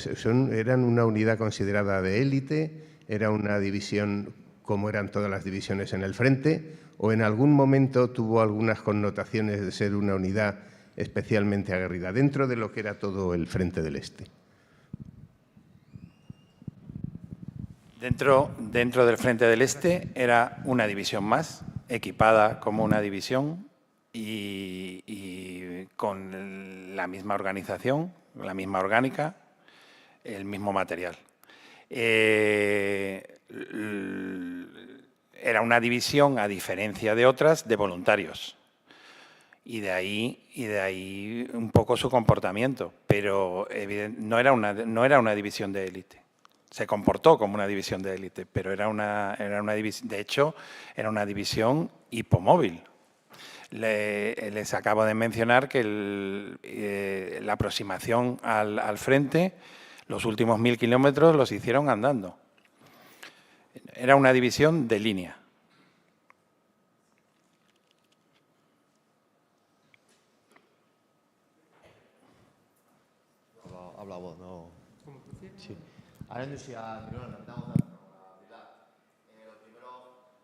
eran una unidad considerada de élite, era una división como eran todas las divisiones en el frente, o en algún momento tuvo algunas connotaciones de ser una unidad especialmente aguerrida, dentro de lo que era todo el Frente del Este. Dentro del Frente del Este era una división más, equipada como una división y con la misma organización, la misma orgánica, el mismo material. Era una división, a diferencia de otras, de voluntarios. Y de ahí un poco su comportamiento. Pero no era una división de élite. Se comportó como una división de élite, pero era una división, de hecho, era una división hipomóvil. Les acabo de mencionar que la aproximación al frente, los últimos 1000 kilómetros los hicieron andando. Era una división de línea. Habla vos, no. Sí. Ahora no sé si a lo primero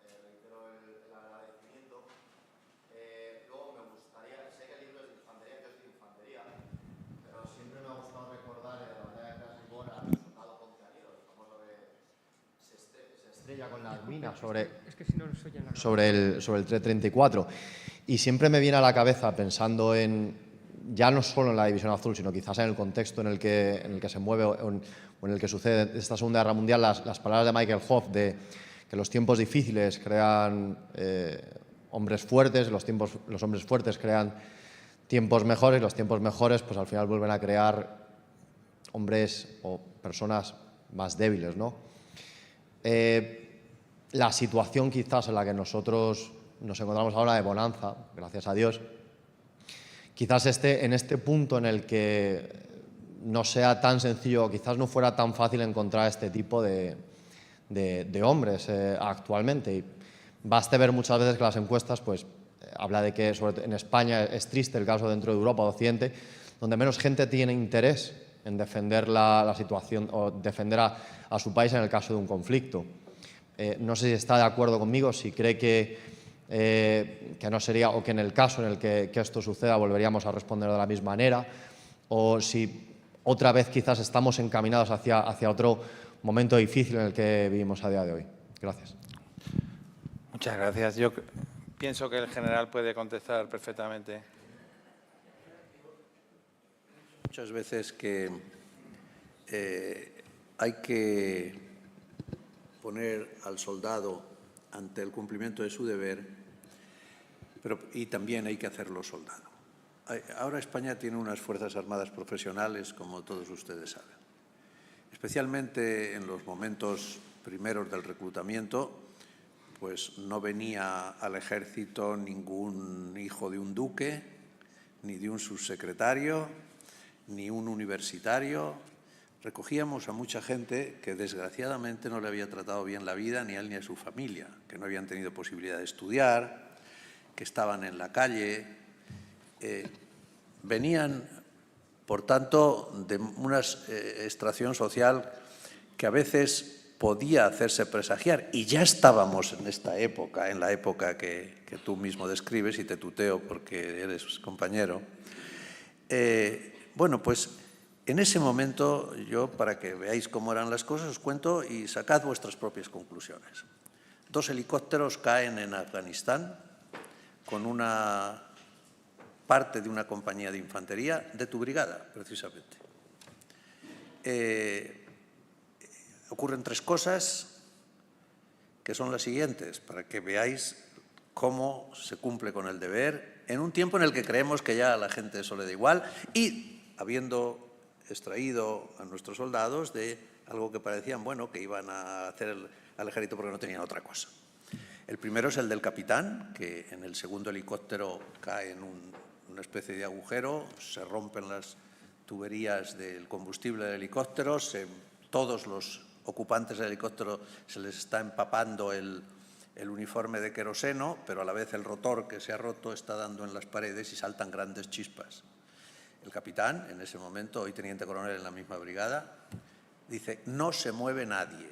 reitero el agradecimiento. Luego me gustaría, sé que el libro es de infantería, yo soy de infantería, pero siempre me ha gustado recordar la batalla de Krasnodar al soldado Pontianero, el famoso que se estrella con las minas sobre el T-34. Y siempre me viene a la cabeza, pensando ya no solo en la División Azul, sino quizás en el contexto en el que se mueve o en el que sucede esta Segunda Guerra Mundial, las palabras de Michael Hoff de que los tiempos difíciles crean hombres fuertes, los hombres fuertes crean tiempos mejores, los tiempos mejores pues al final vuelven a crear hombres o personas más débiles, ¿no? La situación quizás en la que nosotros nos encontramos ahora de bonanza, gracias a Dios, quizás esté en este punto en el que no sea tan sencillo, quizás no fuera tan fácil encontrar este tipo de hombres actualmente. Y baste ver muchas veces que las encuestas pues, habla de que sobre todo en España es triste el caso dentro de Europa o Occidente, donde menos gente tiene interés en defender la situación o defender a su país en el caso de un conflicto. No sé si está de acuerdo conmigo, si cree que no sería, o que en el caso en el que esto suceda volveríamos a responder de la misma manera, o si otra vez quizás estamos encaminados hacia otro momento difícil en el que vivimos a día de hoy. Gracias. Muchas gracias. Yo pienso que el general puede contestar perfectamente. Muchas veces que hay que poner al soldado ante el cumplimiento de su deber, y también hay que hacerlo soldado. Ahora España tiene unas Fuerzas Armadas profesionales, como todos ustedes saben. Especialmente en los momentos primeros del reclutamiento, pues no venía al ejército ningún hijo de un duque, ni de un subsecretario, ni un universitario. Recogíamos a mucha gente que desgraciadamente no le había tratado bien la vida ni a él ni a su familia, que no habían tenido posibilidad de estudiar, que estaban en la calle. Venían, por tanto, de una extracción social que a veces podía hacerse presagiar, y ya estábamos en esta época, en la época que tú mismo describes, y te tuteo porque eres compañero. Bueno, pues en ese momento, yo, para que veáis cómo eran las cosas, os cuento y sacad vuestras propias conclusiones. 2 helicópteros caen en Afganistán con una parte de una compañía de infantería de tu brigada, precisamente. Ocurren 3 cosas que son las siguientes, para que veáis cómo se cumple con el deber en un tiempo en el que creemos que ya a la gente eso le da igual y habiendo extraído a nuestros soldados de algo que parecían, bueno, que iban a hacer al ejército porque no tenían otra cosa. El primero es el del capitán, que en el segundo helicóptero cae en una especie de agujero, se rompen las tuberías del combustible del helicóptero, todos los ocupantes del helicóptero se les está empapando el uniforme de queroseno, pero a la vez el rotor que se ha roto está dando en las paredes y saltan grandes chispas. El capitán, en ese momento, hoy teniente coronel en la misma brigada, dice: no se mueve nadie.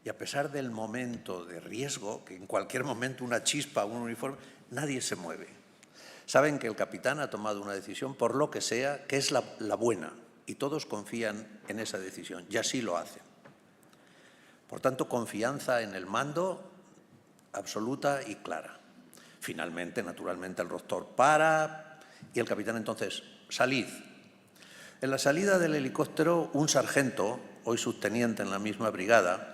Y a pesar del momento de riesgo, que en cualquier momento una chispa, un uniforme, nadie se mueve. Saben que el capitán ha tomado una decisión, por lo que sea, que es la buena, y todos confían en esa decisión, y así lo hacen. Por tanto, confianza en el mando absoluta y clara. Finalmente, naturalmente, el rotor para y el capitán entonces, salid. En la salida del helicóptero, un sargento, hoy subteniente en la misma brigada,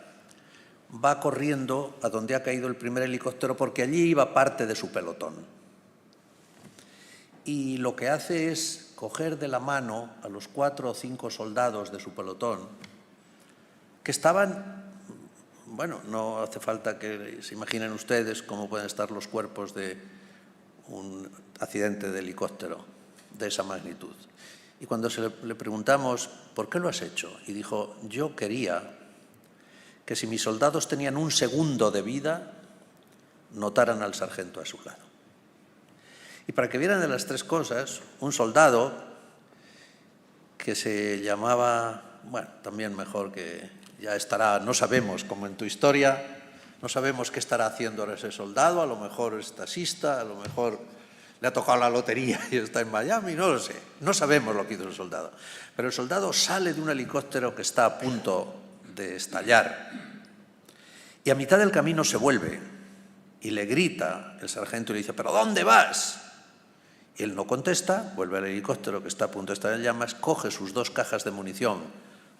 va corriendo a donde ha caído el primer helicóptero porque allí iba parte de su pelotón. Y lo que hace es coger de la mano a los 4 o 5 soldados de su pelotón que estaban, bueno, no hace falta que se imaginen ustedes cómo pueden estar los cuerpos de un accidente de helicóptero de esa magnitud. Y cuando le preguntamos, ¿por qué lo has hecho? Y dijo, yo quería que si mis soldados tenían un segundo de vida, notaran al sargento a su lado. Y para que vieran de las 3 cosas, un soldado que se llamaba, bueno, también mejor que ya estará, no sabemos, como en tu historia, no sabemos qué estará haciendo ahora ese soldado, a lo mejor es taxista, a lo mejor le ha tocado la lotería y está en Miami, no lo sé, no sabemos lo que hizo el soldado. Pero el soldado sale de un helicóptero que está a punto de estallar y a mitad del camino se vuelve y le grita el sargento y le dice, ¿pero dónde vas? Y él no contesta, vuelve al helicóptero que está a punto de estar en llamas, coge sus 2 cajas de munición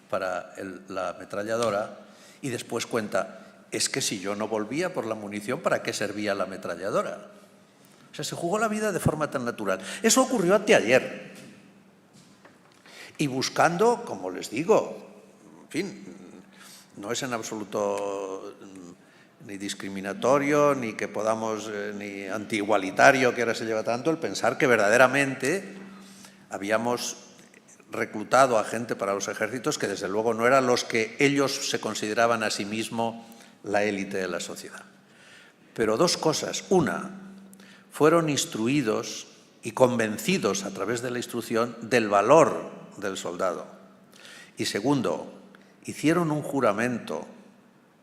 para la ametralladora y después cuenta, es que si yo no volvía por la munición, ¿para qué servía la ametralladora? O sea, se jugó la vida de forma tan natural. Eso ocurrió anteayer. Y buscando, como les digo, en fin, no es en absoluto ni discriminatorio, ni que podamos, ni antiigualitario, que ahora se lleva tanto, el pensar que verdaderamente habíamos reclutado a gente para los ejércitos que desde luego no eran los que ellos se consideraban a sí mismos la élite de la sociedad. Pero dos cosas. Una, fueron instruidos y convencidos a través de la instrucción del valor del soldado. Y segundo, hicieron un juramento,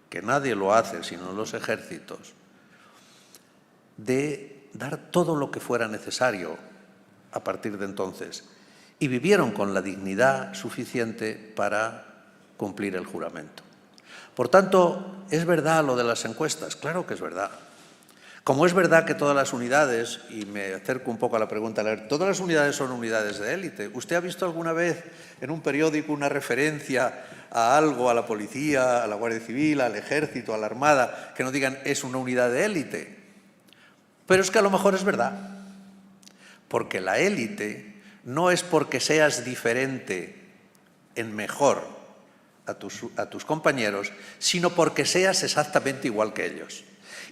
que nadie lo hace sino los ejércitos, de dar todo lo que fuera necesario a partir de entonces. Y vivieron con la dignidad suficiente para cumplir el juramento. Por tanto, ¿es verdad lo de las encuestas? Claro que es verdad. Como es verdad que todas las unidades, y me acerco un poco a la pregunta, todas las unidades son unidades de élite. ¿Usted ha visto alguna vez en un periódico una referencia a algo, a la policía, a la Guardia Civil, al Ejército, a la Armada, que no digan es una unidad de élite? Pero es que a lo mejor es verdad. Porque la élite no es porque seas diferente en mejor a tus compañeros, sino porque seas exactamente igual que ellos.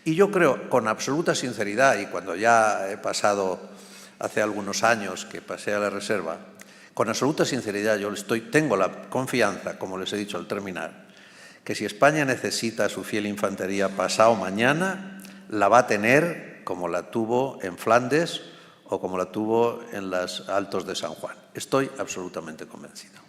Y yo creo, con absoluta sinceridad, y cuando ya he pasado, hace algunos años que pasé a la reserva, con absoluta sinceridad yo tengo la confianza, como les he dicho al terminar, que si España necesita su fiel infantería pasado mañana, la va a tener como la tuvo en Flandes o como la tuvo en los Altos de San Juan. Estoy absolutamente convencido.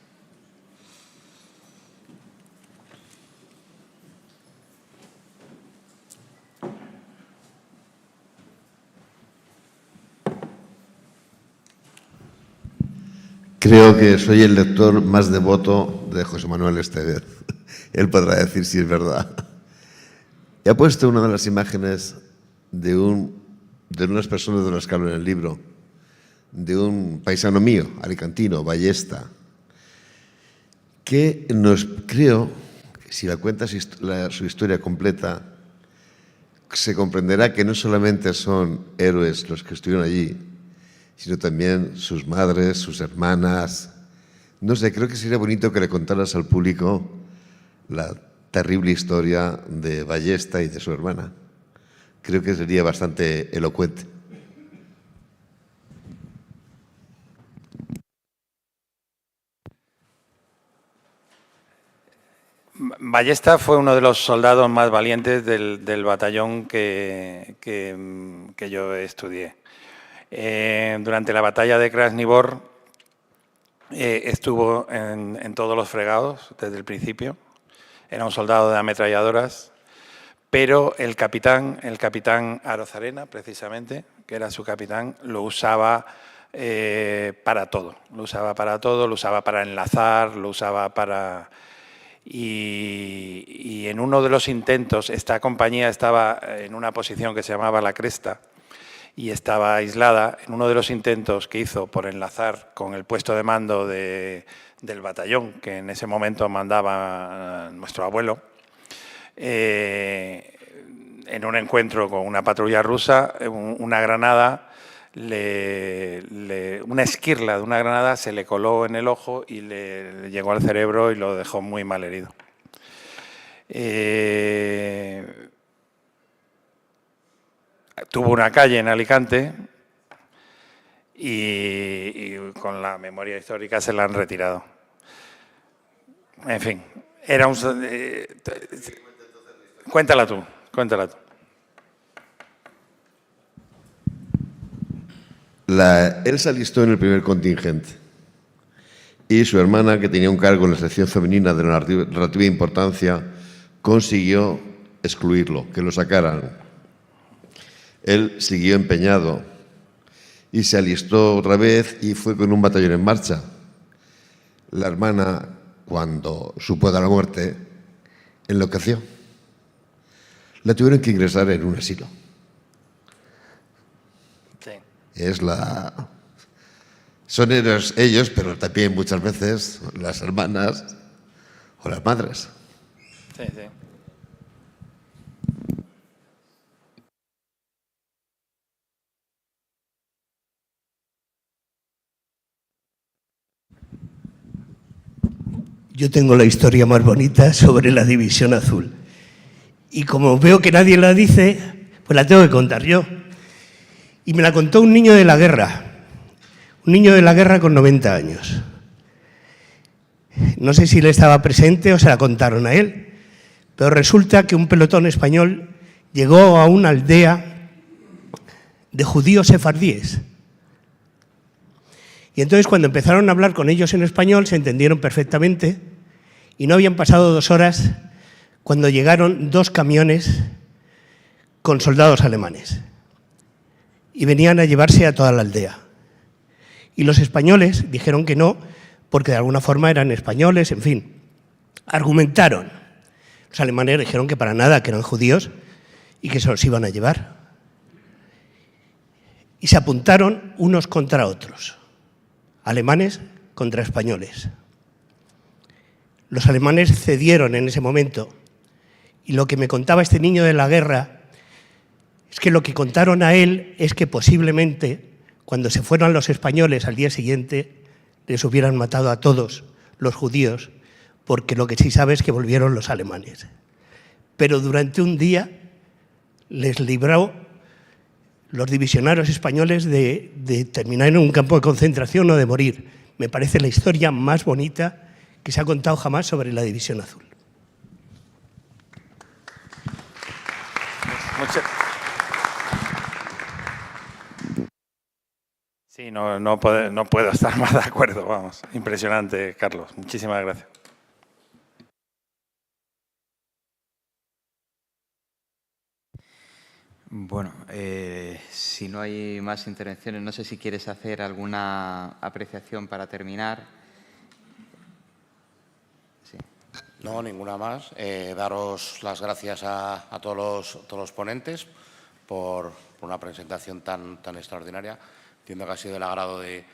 Creo que soy el lector más devoto de José Manuel Estevez. Él podrá decir si es verdad. He puesto una de las imágenes de unas personas de las que hablo en el libro, de un paisano mío, alicantino, Ballesta, que creo que si la cuenta su historia completa, se comprenderá que no solamente son héroes los que estuvieron allí, sino también sus madres, sus hermanas. No sé, creo que sería bonito que le contaras al público la terrible historia de Ballesta y de su hermana. Creo que sería bastante elocuente. Ballesta fue uno de los soldados más valientes del batallón que yo estudié. Durante la batalla de Krasny Bor estuvo en todos los fregados desde el principio. Era un soldado de ametralladoras, pero el capitán Arozarena, precisamente, que era su capitán, lo usaba para todo. Lo usaba para enlazar, lo usaba para... Y en uno de los intentos, esta compañía estaba en una posición que se llamaba La Cresta, y estaba aislada. En uno de los intentos que hizo por enlazar con el puesto de mando del batallón, que en ese momento mandaba nuestro abuelo, en un encuentro con una patrulla rusa, una granada, una esquirla de una granada se le coló en el ojo y le llegó al cerebro y lo dejó muy mal herido. Tuvo una calle en Alicante y con la memoria histórica se la han retirado. En fin, era un... Cuéntala tú. Él se alistó en el primer contingente y su hermana, que tenía un cargo en la sección femenina de relativa importancia, consiguió excluirlo, que lo sacaran. Él siguió empeñado y se alistó otra vez y fue con un batallón en marcha. La hermana, cuando supo de la muerte, enloqueció. La tuvieron que ingresar en un asilo. Sí. Son ellos, pero también muchas veces las hermanas o las madres. Sí. yo tengo la historia más bonita sobre la División Azul. Y como veo que nadie la dice, pues la tengo que contar yo. Y me la contó un niño de la guerra con 90 años. No sé si él estaba presente o se la contaron a él, pero resulta que un pelotón español llegó a una aldea de judíos sefardíes. Y entonces cuando empezaron a hablar con ellos en español se entendieron perfectamente y no habían pasado 2 horas cuando llegaron 2 camiones con soldados alemanes y venían a llevarse a toda la aldea. Y los españoles dijeron que no, porque de alguna forma eran españoles, en fin, argumentaron. Los alemanes dijeron que para nada, que eran judíos y que se los iban a llevar. Y se apuntaron unos contra otros, alemanes contra españoles. Los alemanes cedieron en ese momento y lo que me contaba este niño de la guerra es que lo que contaron a él es que posiblemente cuando se fueron los españoles al día siguiente les hubieran matado a todos los judíos, porque lo que sí sabe es que volvieron los alemanes. Pero durante un día les libró los divisionarios españoles de terminar en un campo de concentración o de morir. Me parece la historia más bonita que se ha contado jamás sobre la División Azul. Sí, no puedo estar más de acuerdo, vamos. Impresionante, Carlos. Muchísimas gracias. Bueno, si no hay más intervenciones, no sé si quieres hacer alguna apreciación para terminar. Sí. No, ninguna más. Daros las gracias a todos los ponentes por una presentación tan extraordinaria. Entiendo que ha sido del agrado de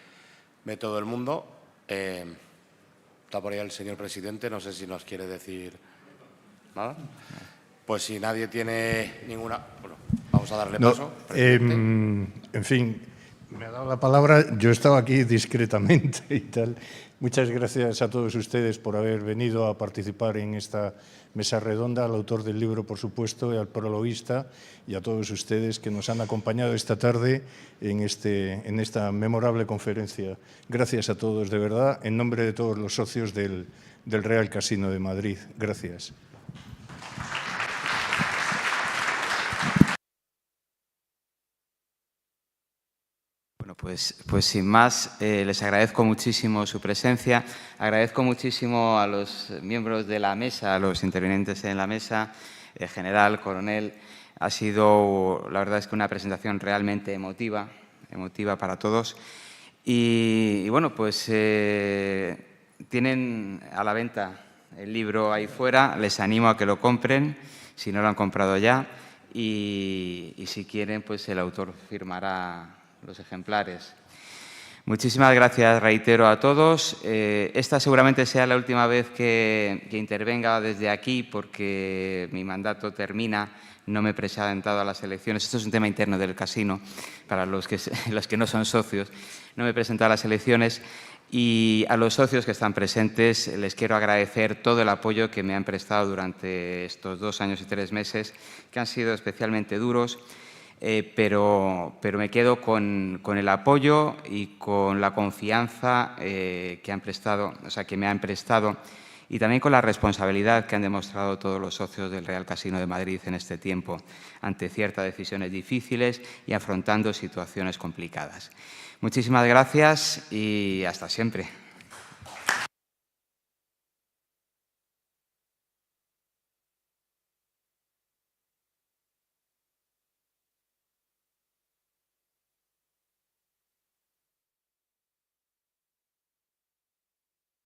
todo el mundo. Está por ahí el señor presidente, no sé si nos quiere decir nada. Pues si nadie tiene ninguna... Bueno, vamos a darle paso. En fin, me ha dado la palabra, yo estaba aquí discretamente y tal. Muchas gracias a todos ustedes por haber venido a participar en esta mesa redonda, al autor del libro, por supuesto, y al prologuista, y a todos ustedes que nos han acompañado esta tarde en esta memorable conferencia. Gracias a todos, de verdad, en nombre de todos los socios del Real Casino de Madrid. Gracias. Bueno, pues sin más, les agradezco muchísimo su presencia, agradezco muchísimo a los miembros de la mesa, a los intervinientes en la mesa, general, coronel. Ha sido, la verdad es que una presentación realmente emotiva para todos. Y bueno, pues tienen a la venta el libro ahí fuera, les animo a que lo compren, si no lo han comprado ya, y si quieren, pues el autor firmará los ejemplares. Muchísimas gracias, reitero, a todos. Esta seguramente sea la última vez que intervenga desde aquí, porque mi mandato termina. No me he presentado a las elecciones. Esto es un tema interno del casino, para los que no son socios. No me he presentado a las elecciones y a los socios que están presentes les quiero agradecer todo el apoyo que me han prestado durante estos 2 años y 3 meses, que han sido especialmente duros. Pero me quedo con el apoyo y con la confianza que me han prestado y también con la responsabilidad que han demostrado todos los socios del Real Casino de Madrid en este tiempo, ante ciertas decisiones difíciles y afrontando situaciones complicadas. Muchísimas gracias y hasta siempre.